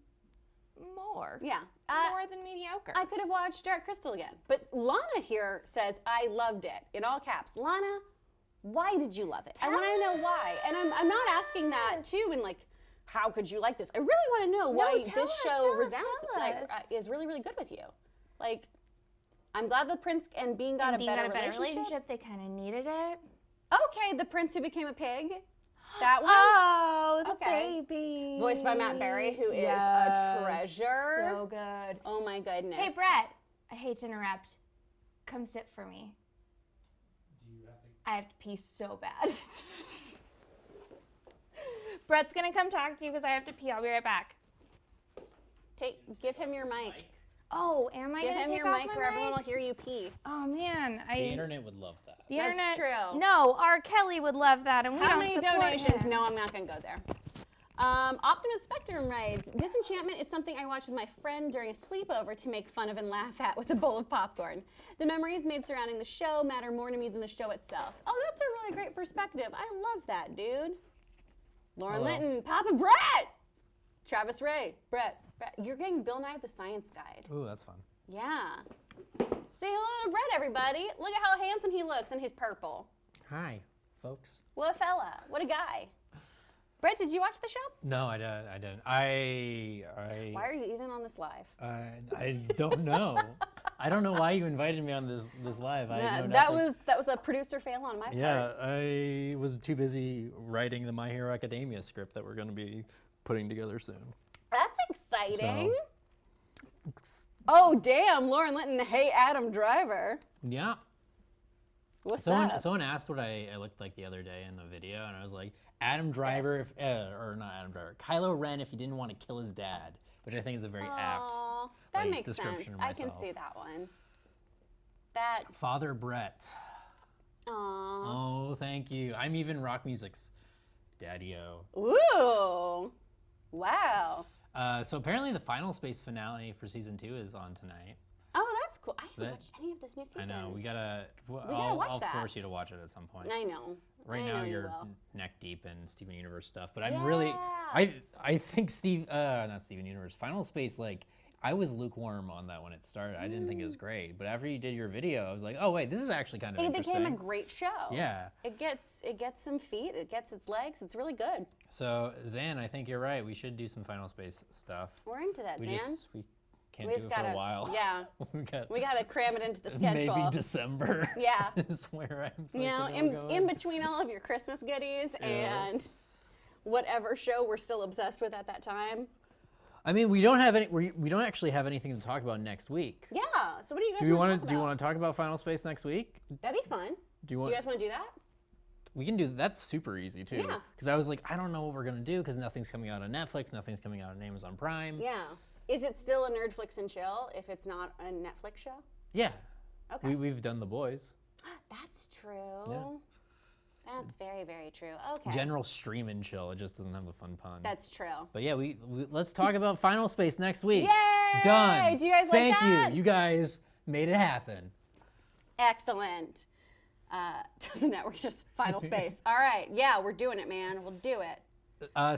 more. Yeah. More than mediocre. I could have watched Dark Crystal again. But Lana here says, I loved it, in all caps. Lana, why did you love it? I want to know why. And I'm not asking that, too, in like, how could you like this? I really want to know why this show resounds, like, is really, really good with you. Like, I'm glad the prince and Bean got a better relationship. They kind of needed it. Okay, the prince who became a pig. That one? Oh, the baby. Voiced by Matt Berry, who is a treasure. So good. Oh my goodness. Hey, Brett, I hate to interrupt. Come sit for me. Do you have to? I have to pee so bad. Brett's gonna come talk to you because I have to pee. I'll be right back. Give him your mic. Oh, am I Give gonna him take your off mic my where mic? everyone will hear you pee. Oh man, The internet would love that. The That's internet, true. No, R. Kelly would love that, and we How don't many support donations? him. No, I'm not gonna go there. Optimus Spectrum writes, Disenchantment is something I watched with my friend during a sleepover to make fun of and laugh at with a bowl of popcorn. The memories made surrounding the show matter more to me than the show itself. Oh, that's a really great perspective. I love that, dude. Lauren Linton, Papa Brett! Travis Ray, Brett. You're getting Bill Nye the Science Guide. Ooh, that's fun. Yeah. Say hello to Brett, everybody. Look at how handsome he looks in his purple. Hi, folks. What a fella. What a guy. Brett, did you watch the show? No, I didn't. I Why are you even on this live? I don't know. I don't know why you invited me on this live. I know that nothing. was a producer fail on my part. Yeah, I was too busy writing the My Hero Academia script that we're going to be putting together soon. That's exciting. Oh, damn, Lauren Linton, hey, Adam Driver. Yeah. What's up? Someone asked what I looked like the other day in the video, and I was like, Adam Driver, or not Adam Driver, Kylo Ren if he didn't want to kill his dad, which I think is a very apt That makes sense. description of I can myself. see that one. That. Father Brett. Aww. Oh, thank you. I'm even rock music's daddy-o. Ooh. Wow. So apparently the Final Space finale for season 2 is on tonight. Oh, that's cool. I haven't That- watched any of this new season. I know. We gotta watch I'll that. force you to watch it at some point. I know. Right I now know you you're will. neck deep in Steven Universe stuff, but I'm really I think not Steven Universe, Final Space, like I was lukewarm on that when it started. I didn't think it was great, but after you did your video, I was like, oh wait, this is actually kind of It interesting. became a great show. Yeah. It gets some feet. It gets its legs. It's really good. So Zan, I think you're right. We should do some Final Space stuff. We're into that, We Dan. just we can't We do just it for gotta, a while. yeah. we got to cram it into the schedule. maybe December. Yeah. is where I'm You know, in between all of your Christmas goodies and whatever show we're still obsessed with at that time. I mean, we don't have any. We don't actually have anything to talk about next week. Yeah. So what do you guys Do you want to want talk to? Do you about? want to talk about Final Space next week? That'd be fun. Do you Do you guys want to do that? We can do that's super easy too. Yeah. Because I was like, I don't know what we're gonna do because nothing's coming out on Netflix, nothing's coming out on Amazon Prime. Yeah. Is it still a Nerdflix and chill if it's not a Netflix show? Yeah. Okay. We've done The Boys. That's true. Yeah. That's very, very true. Okay. General stream and chill. It just doesn't have the fun pun. That's true. But yeah, we let's talk about Final Space next week. Yay! Done. Do you guys like Thank that? you. You guys made it happen. Excellent. Doesn't Network just Final Space? All right. Yeah, we're doing it, man. We'll do it.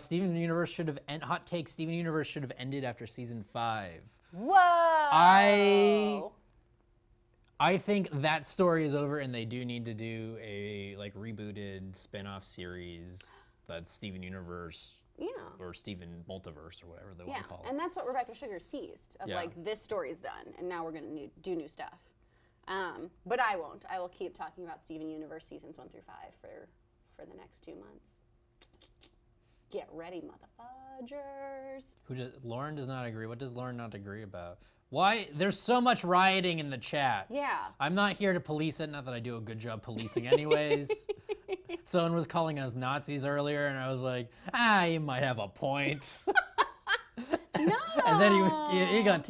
Steven Universe should have hot take. Steven Universe should have ended after season 5. Whoa. I think that story is over, and they do need to do a like rebooted spin-off series that's Steven Universe or Steven Multiverse or whatever they want to call it. And that's what Rebecca Sugar's teased of like this story's done, and now we're gonna do new stuff. But I won't. I will keep talking about Steven Universe seasons 1 through 5 for the next 2 months. Get ready, motherfudgers. Lauren does not agree. What does Lauren not agree about? Why? There's so much rioting in the chat. Yeah. I'm not here to police it. Not that I do a good job policing anyways. Someone was calling us Nazis earlier, and I was like, you might have a point. No. And then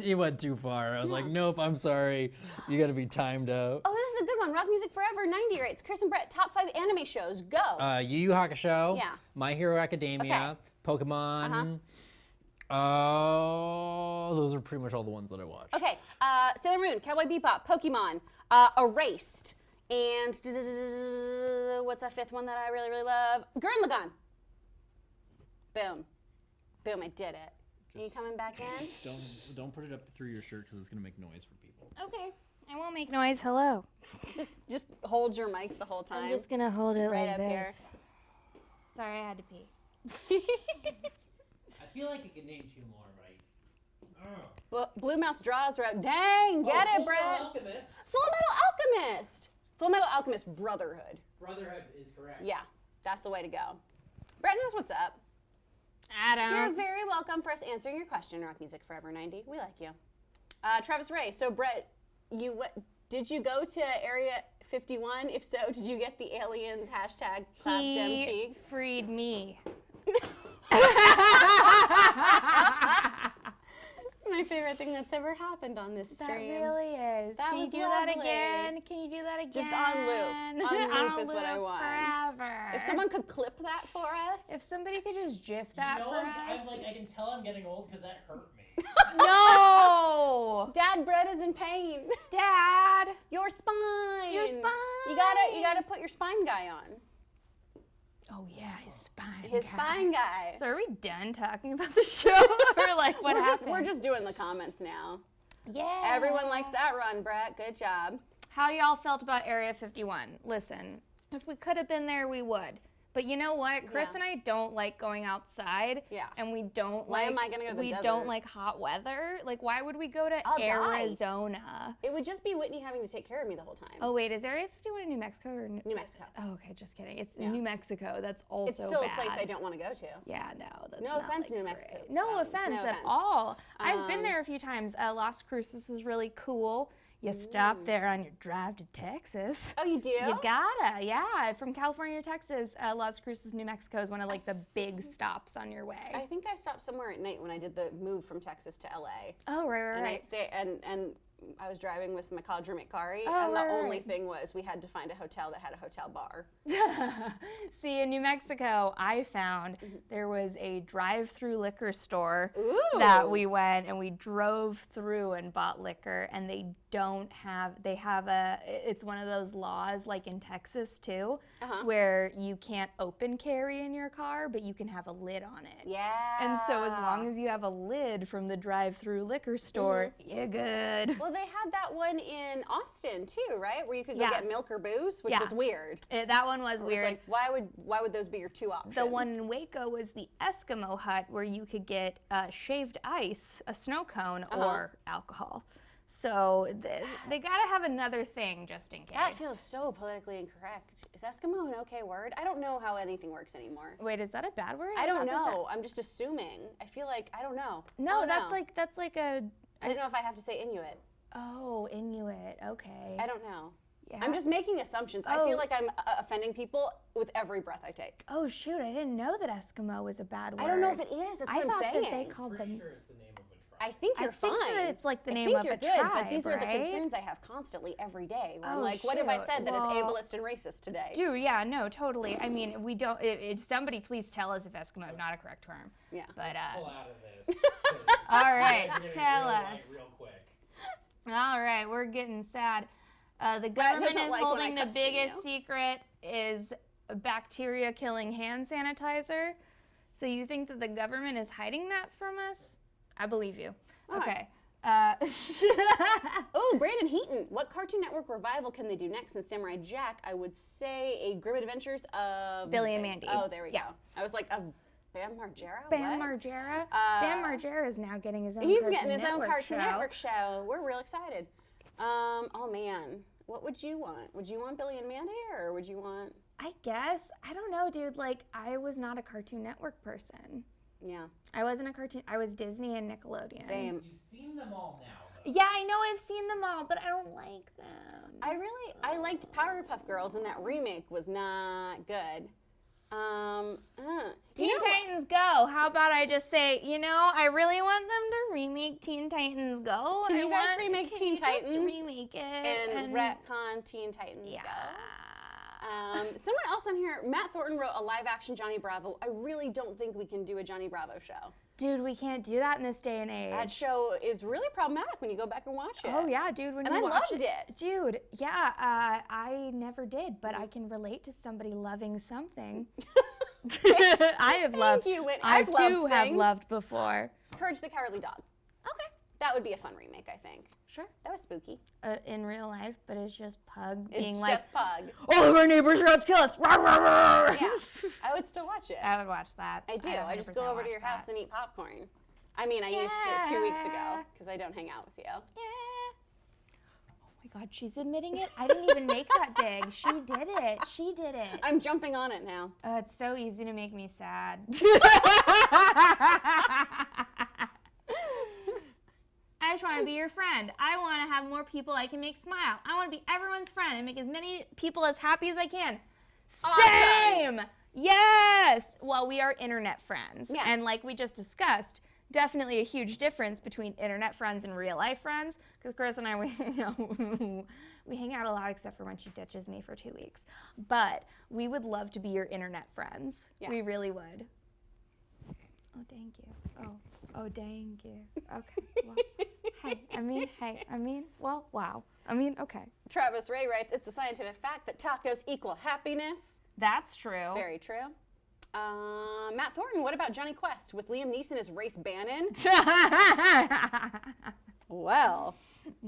he went too far. I was like, nope, I'm sorry. You got to be timed out. Oh, this is a good one. Rock Music Forever 90 rates. Chris and Brett, top 5 anime shows. Go. Yu Yu Hakusho. Yeah. My Hero Academia. Pokemon. Those are pretty much all the ones that I watched. Okay. Sailor Moon, Cowboy Bebop, Pokemon, Erased, and what's that 5th one that I really, really love? Gurren Lagann. Boom. Boom, I did it. Are you coming back in? Don't put it up through your shirt because it's gonna make noise for people. Okay. I won't make noise. Hello. Just hold your mic the whole time. I'm just gonna hold it right like up this. here. Sorry, I had to pee. I feel like you could name 2 more, right? Blue Mouse Draws are out. Dang, get it, Brett. Alchemist. Full Metal Alchemist. Full Metal Alchemist Brotherhood. Brotherhood is correct. Yeah, that's the way to go. Brett knows what's up. Adam. You're very welcome for us answering your question, Rock Music Forever 90. We like you. Travis Ray, so Brett, did you go to Area 51? If so, did you get the aliens hashtag clap dem cheeks? He freed me. That's my favorite thing that's ever happened on this stream. That really is. That Can you was do that lovely. again? Can you do that again? Just on loop. On loop is what I want. Forever. If someone could clip that for us. If somebody could just gif that for us. I can tell I'm getting old because that hurt me. No! Dad, Brett is in pain. Dad! Your spine. Your spine. You gotta put your spine guy on. Oh yeah, his spine. His spine guy. So are we done talking about the show? Or like what happened? We're just doing the comments now. Yeah. Everyone liked that run, Brett. Good job. How y'all felt about Area 51? Listen, if we could have been there, we would. But you know what? Chris and I don't like going outside. Yeah. And we don't Why am I gonna go to the we desert? don't like hot weather. Like, why would we go to I'll die. Arizona? It would just be Whitney having to take care of me the whole time. Oh wait, is Area 51 in New Mexico or New Mexico. Oh, okay, just kidding. It's New Mexico. That's also It's still bad. a place I don't want to go to. Yeah, no, that's No not offense, like New great. Mexico. No offense at all. I've been Um, there a few times. Las Cruces is really cool. You stop there on your drive to Texas. Oh, you do? You gotta, yeah. From California to Texas, Las Cruces, New Mexico is one of like the big stops on your way. I think I stopped somewhere at night when I did the move from Texas to LA. Oh, right. And I stayed, and I was driving with my college roommate Kari, Oh, and the right. only thing was we had to find a hotel that had a hotel bar. See, in New Mexico, I found there was a drive-through liquor store Ooh. that we went and we drove through and bought liquor, and they have it's one of those laws like in Texas too, where you can't open carry in your car, but you can have a lid on it. Yeah. And so as long as you have a lid from the drive-through liquor store, you're good. Well, they had that one in Austin too, right? Where you could go Yeah. get milk or booze, which Yeah. was weird. That one was It was weird. like, why would those be your two options? The one in Waco was the Eskimo hut where you could get shaved ice, a snow cone, or alcohol. So they gotta have another thing just in case. That feels so politically incorrect. Is Eskimo an okay word? I don't know how anything works anymore. Wait, is that a bad word? I don't thought that- know. I'm just assuming. I feel like I don't know. No, I don't that's know. like a. I don't know if I have to say Inuit. Oh, Inuit. Okay. I don't know. Yeah. I'm just making assumptions. I feel like I'm offending people with every breath I take. Oh shoot! I didn't know that Eskimo was a bad word. I don't know if it is. That's I what I'm thought saying. that they called Pretty them. sure it's the name of a tribe. I think you're fine. I think that it's like the name I think of you're a good, tribe, but these are the right? concerns I have constantly every day. Where I'm Oh, like, what have I shoot. said that is Well, ableist and racist today? Dude, yeah, no, totally. I mean, we don't. Somebody please tell us if Eskimo is not a correct term. Yeah. But Pull out of this. all right, You're getting tell real us. white real quick. All right, we're getting sad. The government doesn't is like when I holding the question biggest you. secret is a bacteria-killing hand sanitizer. So you think that the government is hiding that from us? I believe you. Okay. Oh, Brandon Heaton. What Cartoon Network revival can they do next in Samurai Jack? I would say a Grim Adventures of Billy and Mandy. Oh, there we Yeah. go. I was like, a Bam Margera? Bam What? Margera. Bam Margera is now getting his own He's Cartoon getting his own Network Cartoon show. Network show. We're real excited. Oh man, what would you want? Would you want Billy and Mandy, or would you want? I guess. I don't know, dude. Like, I was not a Cartoon Network person. Yeah, I wasn't a cartoon. I was Disney and Nickelodeon. same. You've seen them all now, though. Yeah, I know I've seen them all, but I don't like them. I liked Powerpuff Girls, and that remake was not good. Teen Titans Go. How about I just say, I really want them to remake Teen Titans Go. Can you guys remake Can Teen you just Titans remake it and retcon Teen Titans yeah. Go. Someone else on here, Matt Thornton wrote a live-action Johnny Bravo. I really don't think we can do a Johnny Bravo show. Dude, we can't do that in this day and age. That show is really problematic when you go back and watch it. Oh yeah, dude. When And you I watch loved it. dude. Yeah, I never did, but I can relate to somebody loving something. I have loved. you, Whitney. I I've too loved have things. loved before. Courage the Cowardly Dog. Okay, That would be a fun remake, I think. sure. That was spooky. In real life, but it's just Pug It's being like, just Pug. all of our neighbors are out to kill us. Rah, rah, rah. Yeah, I would still watch it. I would watch that. I do. I just 100% go over to watch your house that. and eat popcorn. I mean, I used to 2 weeks ago Yeah. because I don't hang out with you. Yeah. Oh my God, she's admitting it. I didn't even make that dig. She did it. She did it. I'm jumping on it now. It's so easy to make me sad. I just want to be your friend. I want to have more people I can make smile. I want to be everyone's friend and make as many people as happy as I can. Same! Yes! Well, we are internet friends. Yeah. And like we just discussed, definitely a huge difference between internet friends and real life friends. Because Kris and I, we hang out a lot except for when she ditches me for 2 weeks. But we would love to be your internet friends. Yeah. We really would. Oh, thank you. Oh, dang you. Okay. Well, well, wow. Okay. Travis Ray writes, it's a scientific fact that tacos equal happiness. That's true. Very true. Matt Thornton, what about Johnny Quest with Liam Neeson as Race Bannon? Well,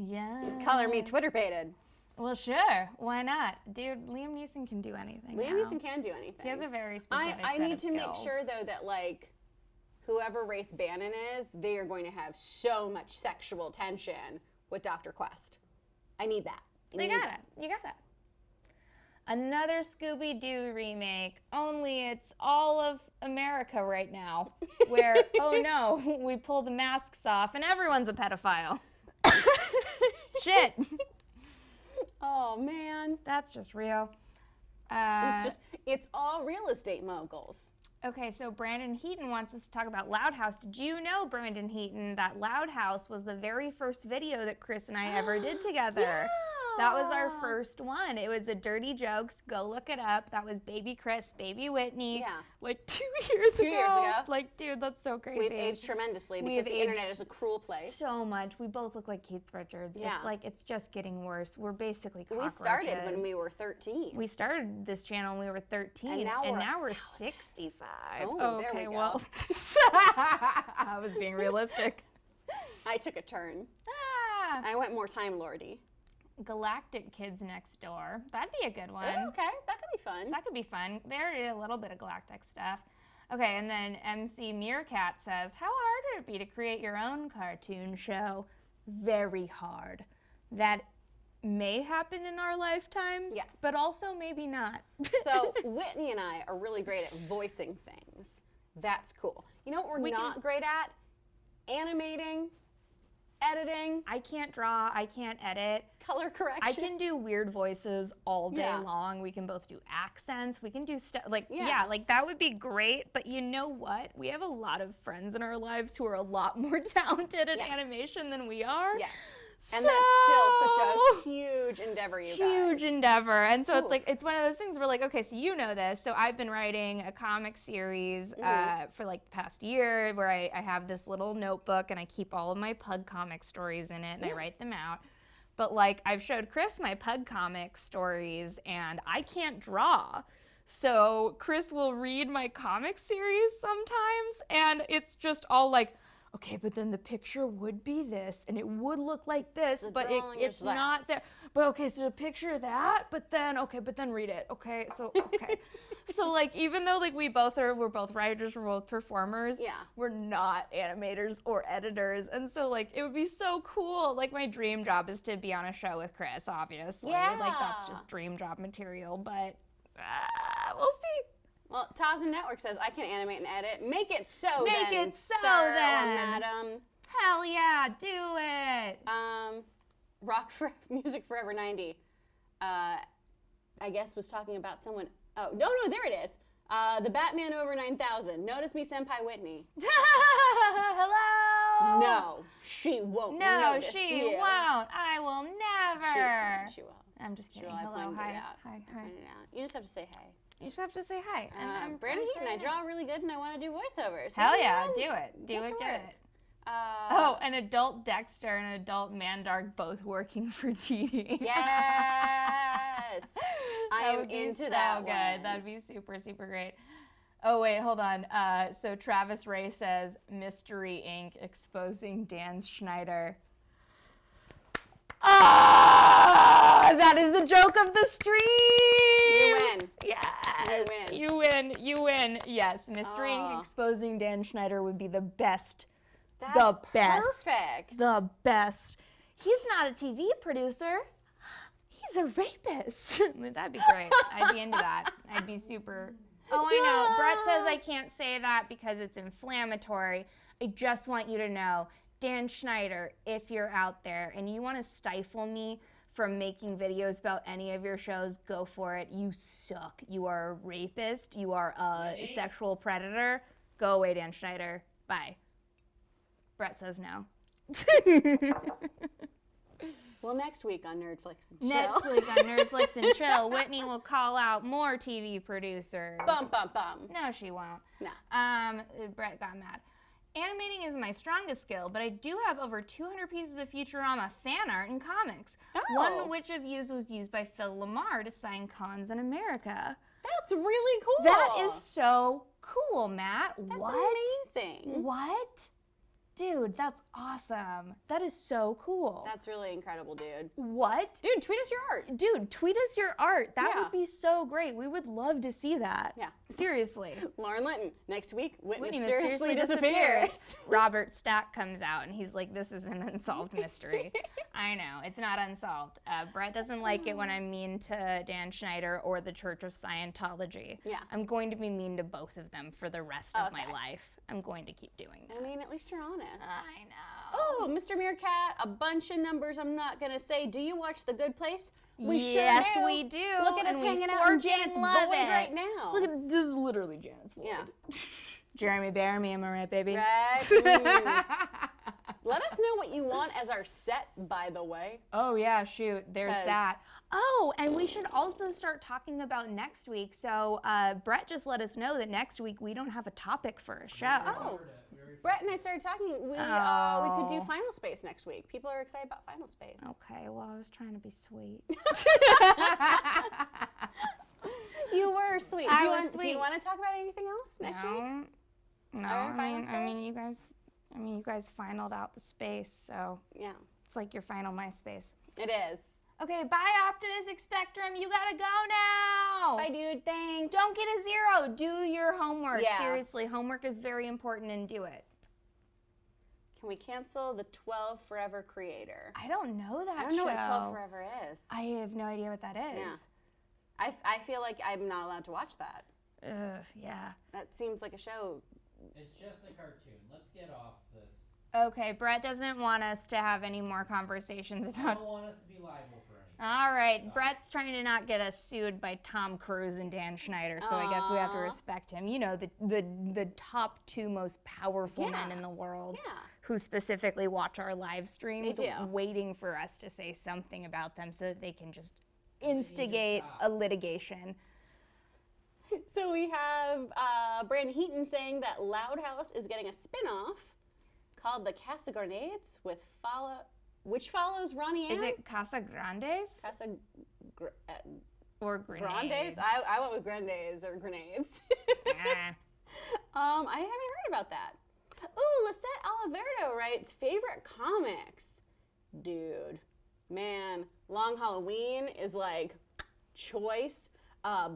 Yeah. color me Twitter baited. Well, sure. Why not? Dude, Liam Neeson can do anything. Liam now. Neeson can do anything. He has a very specific I set need of to make skills. sure, though, that, like, whoever Race Bannon is, they are going to have so much sexual tension with Dr. Quest. I need that. You got it. You got it. Another Scooby-Doo remake, only it's all of America right now, where, oh no, we pull the masks off and everyone's a pedophile. Shit. Oh, man. That's just real. It's all real estate moguls. Okay, so Brandon Heaton wants us to talk about Loud House. Did you know, Brandon Heaton, that Loud House was the very first video that Kris and I ever did together? That was our first one. It was a Dirty Jokes. Go look it up. That was Baby Kris, Baby Whitney. Yeah. Like 2 years ago. 2 years ago. Like, dude, that's so crazy. We've aged tremendously We've because the internet aged is a cruel place. so much. We both look like Keith Richards. Yeah. It's like, it's just getting worse. We're basically We cockroaches. started when we were 13. We started this channel when we were 13, And now we're 65. Oh, there we okay, go. well, I was being realistic. I took a turn. Yeah. I went more Time Lordy. Galactic Kids Next Door. That'd be a good one. Oh, okay, that could be fun. That could be fun. They already did a little bit of galactic stuff. Okay, and then MC Meerkat says, how hard would it be to create your own cartoon show? Very hard. That may happen in our lifetimes, Yes. but also maybe not. So Whitney and I are really great at voicing things. That's cool. You know what we're not great at? Animating, editing, I can't draw, I can't edit. color correction. I can do weird voices all day Yeah. long. We can both do accents. We can do stuff like, Yeah. like that would be great. But you know what? We have a lot of friends in our lives who are a lot more talented at animation than we are. Yes. And that's still such a huge endeavor, you guys. Huge endeavor. And so it's like, it's one of those things where like, okay, so you know this. So I've been writing a comic series for like the past year where I have this little notebook and I keep all of my Pug comic stories in it and I write them out. But like I've showed Kris my Pug comic stories and I can't draw. So Kris will read my comic series sometimes and it's just all like, okay, but then the picture would be this, and it would look like this, but it's not there. But okay, so picture that, but then read it. Okay, so so like even though like we're both writers, we're both performers, we're not animators or editors, and so like it would be so cool. Like my dream job is to be on a show with Kris, obviously. Like that's just dream job material, but we'll see. Well, Tazen Network says I can animate and edit. Make it so Make then, it so sir then. or madam. Hell yeah, do it. Music Forever 90. I guess was talking about someone. Oh, no, there it is. The Batman over 9000. Notice me, Senpai Whitney. Hello. No, she won't. No, notice she you. won't. I will never. She will. I'm just kidding. She will. I Hello, pointed hi. it out. Hi. I pointed it out. You just have to say hey. You just have to say hi. And Brandon I'm Heaton, I draw really good and I want to do voiceovers. Hell Maybe yeah, I'll do it. Do it, get it. Oh, an adult Dexter and an adult Mandark both working for TD. yes. I am into that good. one. That'd be super, super great. Oh, wait, hold on. So Travis Ray says, Mystery Inc. exposing Dan Schneider. Ah, that is the joke of the stream. You win. Yes. You win. You win. Yes, Mystery Inc. exposing Dan Schneider would be the best. That's best. perfect. The best. He's not a TV producer. He's a rapist. That'd be great. I'd be into that. I'd be super. Oh, I know. Brett says I can't say that because it's inflammatory. I just want you to know, Dan Schneider, if you're out there and you want to stifle me from making videos about any of your shows, go for it. You suck. You are a rapist. You are a sexual predator. Go away, Dan Schneider. Bye. Brett says no. Well, next week on Nerdflix and Chill. Next week on Nerdflix and Chill, Whitney will call out more TV producers. Bum, bum, bum. No, she won't. No. Brett got mad. Animating is my strongest skill, but I do have over 200 pieces of Futurama fan art and comics. Oh. One which of used was used by Phil Lamar to sign cons in America. That's really cool. That is so cool, Matt. That's what? amazing. What? Dude, that's awesome. That is so cool. That's really incredible, dude. What? Dude, tweet us your art. Dude, tweet us your art. That Yeah. would be so great. We would love to see that. Yeah. Seriously. Lauren Linton, next week, Whitney Whitney mysteriously disappears. Robert Stack comes out and he's like, this is an unsolved mystery. I know, it's not unsolved. Brett doesn't like it when I'm mean to Dan Schneider or the Church of Scientology. Yeah. I'm going to be mean to both of them for the rest of my Okay. life. I'm going to keep doing that. I mean, at least you're honest. I know. Oh, Mr. Meerkat, a bunch of numbers I'm not going to say. Do you watch The Good Place? We Yes, sure do. we do. Look at us and we hanging out in forking Janet's love Void it. right now. Look at this is literally Janet's Void. Yeah. Jeremy Bearimy, am I right, baby? Right? Mm. Let us know what you want as our set, by the way. Oh yeah, shoot. There's 'Cause- that. Oh, and we should also start talking about next week. So Brett just let us know that next week we don't have a topic for a show. Oh. Brett and I started talking. We could do Final Space next week. People are excited about Final Space. Okay, well I was trying to be sweet. You were sweet. I Do you was want to talk about anything else next week? No, Our Final I mean Space? you guys finaled out the space, so Yeah. It's like your final MySpace. It is. Okay, bye, Optimistic Spectrum. You gotta go now. Bye, dude. Thanks. Don't get a 0. Do your homework. Yeah. Seriously, homework is very important, and do it. Can we cancel the 12 Forever creator? I don't know that show. I don't know what 12 Forever is. I have no idea what that is. Yeah. I feel like I'm not allowed to watch that. Ugh, yeah. That seems like a show. It's just a cartoon. Let's get off this. Okay, Brett doesn't want us to have any more conversations I about... don't want us to be liable for anything. All right, Brett's trying to not get us sued by Tom Cruise and Dan Schneider, so I guess we have to respect him. You know, the top 2 most powerful men in the world who specifically watch our live streams, waiting for us to say something about them so that they can just instigate a litigation. So we have Brandon Heaton saying that Loud House is getting a spin-off called The Casa Grenades which follows Ronnie Ann? Is it Casa Grandes? Or Grenades? Grandes? I went with Grandes or Grenades. I haven't heard about that. Ooh, Lisette Oliverdo writes, favorite comics. Dude, man, Long Halloween is like choice.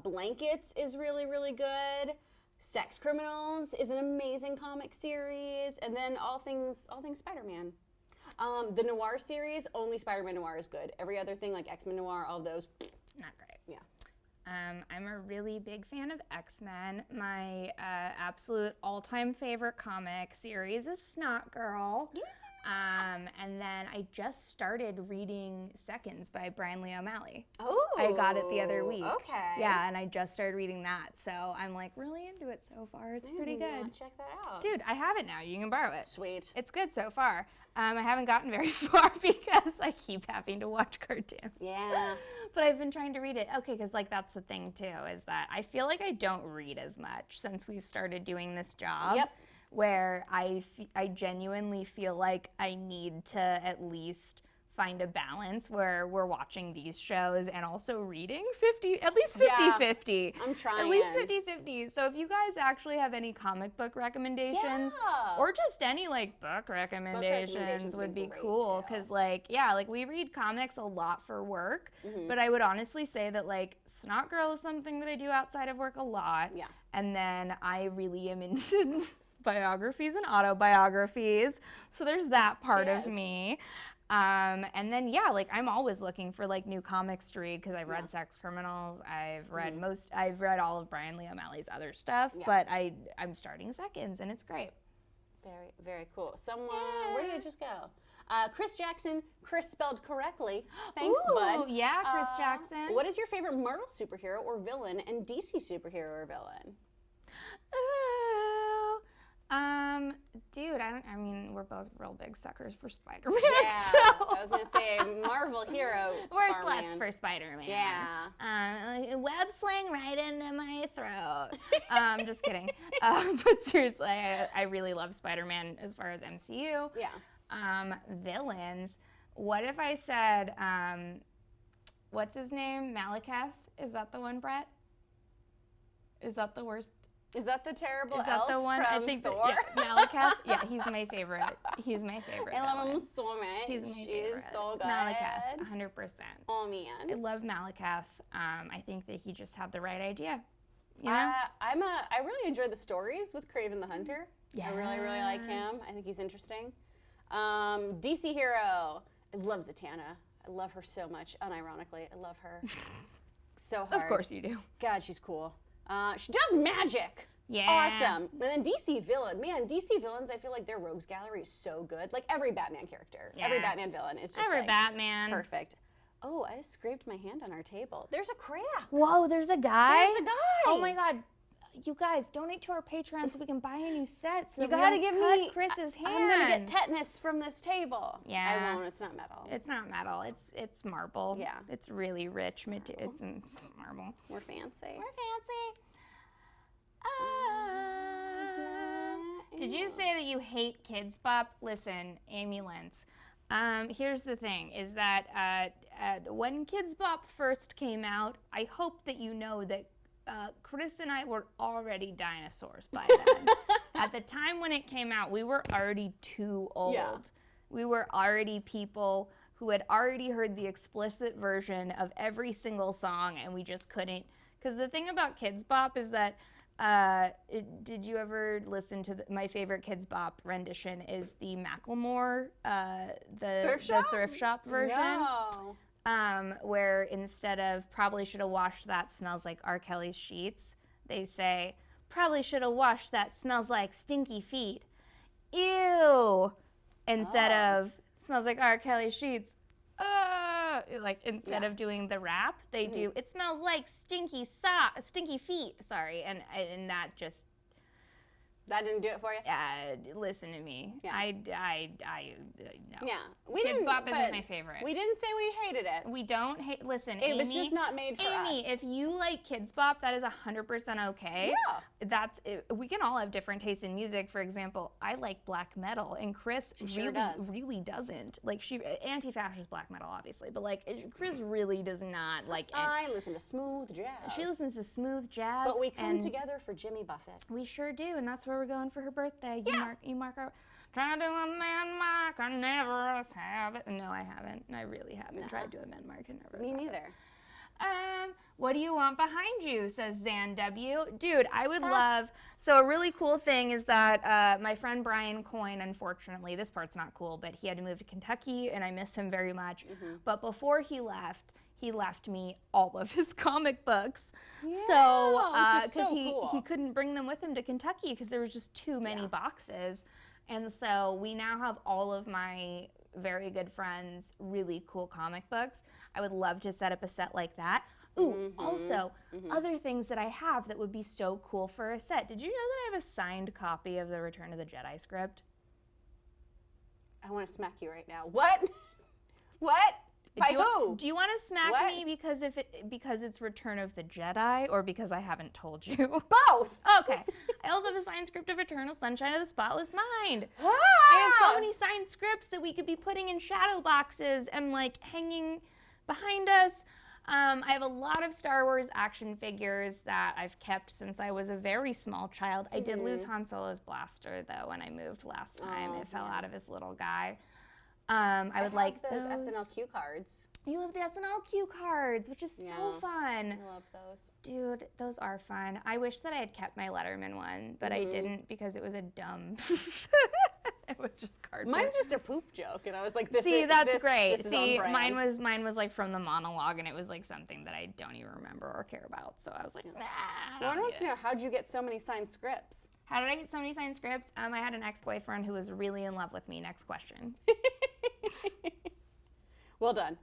Blankets is really, really good. Sex Criminals is an amazing comic series. And then all things Spider-Man. The Noir series, only Spider-Man Noir is good. Every other thing like X-Men Noir, all of those, Not great. yeah. I'm a really big fan of X-Men. My absolute all-time favorite comic series is Snot Girl. Yeah. And then I just started reading Seconds by Brian Lee O'Malley. Oh. I got it the other week. Okay. Yeah, and I just started reading that. So I'm like really into it so far. It's pretty good. Check that out. Dude, I have it now. You can borrow it. Sweet. It's good so far. I haven't gotten very far because I keep having to watch cartoons. Yeah. But I've been trying to read it. Okay, because like that's the thing too, is that I feel like I don't read as much since we've started doing this job. Yep. Where I genuinely feel like I need to at least find a balance where we're watching these shows and also reading at least 50-50. I'm trying. At least 50-50. So if you guys actually have any comic book recommendations or just any like book recommendations would be great, cool. too. Cause like, yeah, like we read comics a lot for work, but I would honestly say that like Snot Girl is something that I do outside of work a lot. Yeah. And then I really am into biographies and autobiographies. So there's that part of me. And then, yeah, like I'm always looking for like new comics to read because I've read Sex Criminals. I've read all of Brian Lee O'Malley's other stuff, but I'm starting Seconds and it's great. Very, very cool. Where did it just go? Chris Jackson, Chris spelled correctly. Thanks, bud. Yeah, Chris Jackson. What is your favorite Marvel superhero or villain and DC superhero or villain? Dude, I mean, we're both real big suckers for Spider-Man. Yeah, so. I was gonna say Marvel hero. We're sluts for Spider-Man. Yeah. Like, web sling right into my throat. Just kidding. But seriously, I really love Spider-Man as far as MCU. Yeah. Villains. What if I said, what's his name? Malekith? Is that the one, Brett? Is that the worst? Is that the terrible elf? Is that the one? From I think Thor? Malekith. Yeah, he's my favorite. He's my favorite. I love villain. him so much. He's my favorite. She's so good. Malekith, 100%. Oh I man. love Malekith. I think that he just had the right idea. You know? I really enjoy the stories with Kraven the Hunter. I really, really like him. Yes. I think he's interesting. DC hero. I love Zatanna. I love her so much. Unironically, I love her so hard. Of course you do. God, she's cool. She does magic. Yeah. Awesome. And then DC villain. Man, DC villains, I feel like their rogues gallery is so good. Like every Batman character. Yeah. Every Batman villain is just Every like Batman. perfect. Oh, I just scraped my hand on our table. There's a crack. Whoa, there's a guy? There's a guy. Oh my God. You guys, donate to our Patreon so we can buy a new set. So You that we gotta don't give cut me Chris's hand. I'm gonna get tetanus from this table. Yeah. I won't. It's not metal. It's not metal. It's marble. Yeah. It's really rich material. It's marble. We're fancy. We're fancy. Did you say that you hate Kids Bop? Listen, ambulance. Here's the thing, is that when Kids Bop first came out, I hope that you know that Chris and I were already dinosaurs by then. At the time when it came out, we were already too old. Yeah. we were already people who had already heard the explicit version of every single song, and we just couldn't. Because the thing about Kids Bop is that, did you ever listen to my favorite Kids Bop rendition is the Macklemore, the thrift shop version? No. Where instead of probably should have washed that smells like R. Kelly's sheets, they say, probably should have washed that smells like stinky feet. Ew! Instead of smells like R. Kelly's sheets. Like instead of doing the rap, they do it smells like stinky feet. Sorry, and that just that didn't do it for you. Listen to me. Yeah. I no. Yeah, Kids Bop isn't my favorite. We didn't say we hated it. We don't hate. Listen, it Amy, was just not made for us. Amy, if you like Kids Bop, that is 100% okay. Yeah. That's it. We can all have different tastes in music. For example, I like black metal, and Kris really doesn't. Like she anti-fascist black metal, obviously, but like Kris really does not like. I listen to smooth jazz. She listens to smooth jazz. But we come together for Jimmy Buffett. We sure do, and that's where we're going for her birthday. You mark our. Trying to do a man mark, I never have it. No, I haven't. I really haven't tried to do a man mark. I never. Me neither. What do you want behind you? Says Zan W. Dude, I would love. So a really cool thing is that my friend Brian Coyne, unfortunately, this part's not cool, but he had to move to Kentucky, and I miss him very much. But before he left me all of his comic books. Yeah, So, which is so cool. he couldn't bring them with him to Kentucky because there was just too many boxes. And so we now have all of my very good friends' really cool comic books. I would love to set up a set like that. Ooh, also, other things that I have that would be so cool for a set. Did you know that I have a signed copy of the Return of the Jedi script? I want to smack you right now. What? What? By who? Do you want to smack me because it's Return of the Jedi, or because I haven't told you? Both. Okay. I also have a signed script of Eternal Sunshine of the Spotless Mind. Wow. I have so many signed scripts that we could be putting in shadow boxes and like hanging behind us. I have a lot of Star Wars action figures that I've kept since I was a very small child. I did lose Han Solo's blaster though when I moved last time. It fell out of his little guy. I would like those SNL cue cards. You have the SNL cue cards, which is so fun. I love those. Dude, those are fun. I wish that I had kept my Letterman one, but I didn't because it was a dumb. It was just cardboard. Mine's just a poop joke, and I was like, "This See, is that's this, great. This is See, on brand. mine was like from the monologue, and it was like something that I don't even remember or care about. So I was like, nah. Well, I want to know, how'd you get so many signed scripts? How did I get so many signed scripts? I had an ex-boyfriend who was really in love with me. Next question. Well done.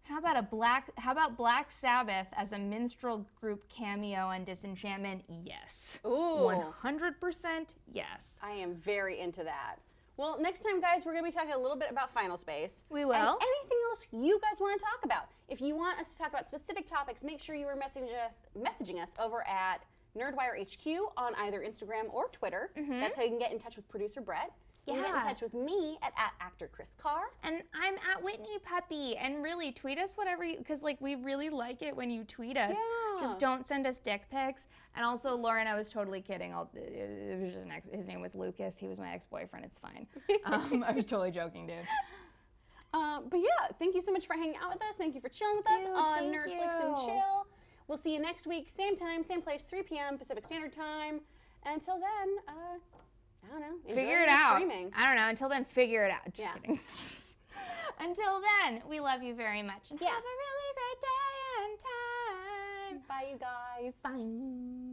How about Black Sabbath as a minstrel group cameo on Disenchantment? Yes. Ooh. 100% yes. I am very into that. Well, next time, guys, we're going to be talking a little bit about Final Space. We will. And anything else you guys want to talk about. If you want us to talk about specific topics, make sure you are messaging us over at NerdWire HQ on either Instagram or Twitter. That's how you can get in touch with producer Brett. You can get in touch with me at actor Kris Carr. And I'm at Whitney Puppy. And really, tweet us whatever you, because like we really like it when you tweet us. Yeah. Just don't send us dick pics. And also, Lauren, I was totally kidding. It was just his name was Lucas. He was my ex-boyfriend. It's fine. I was totally joking, dude. But yeah, thank you so much for hanging out with us. Thank you for chilling with us on Nerdflix and Chill. We'll see you next week, same time, same place, 3 p.m. Pacific Standard Time. Until then, I don't know. Figure it out. Streaming. I don't know. Until then, figure it out. Just kidding. Until then, we love you very much. And have a really great day and time. Bye, you guys. Bye.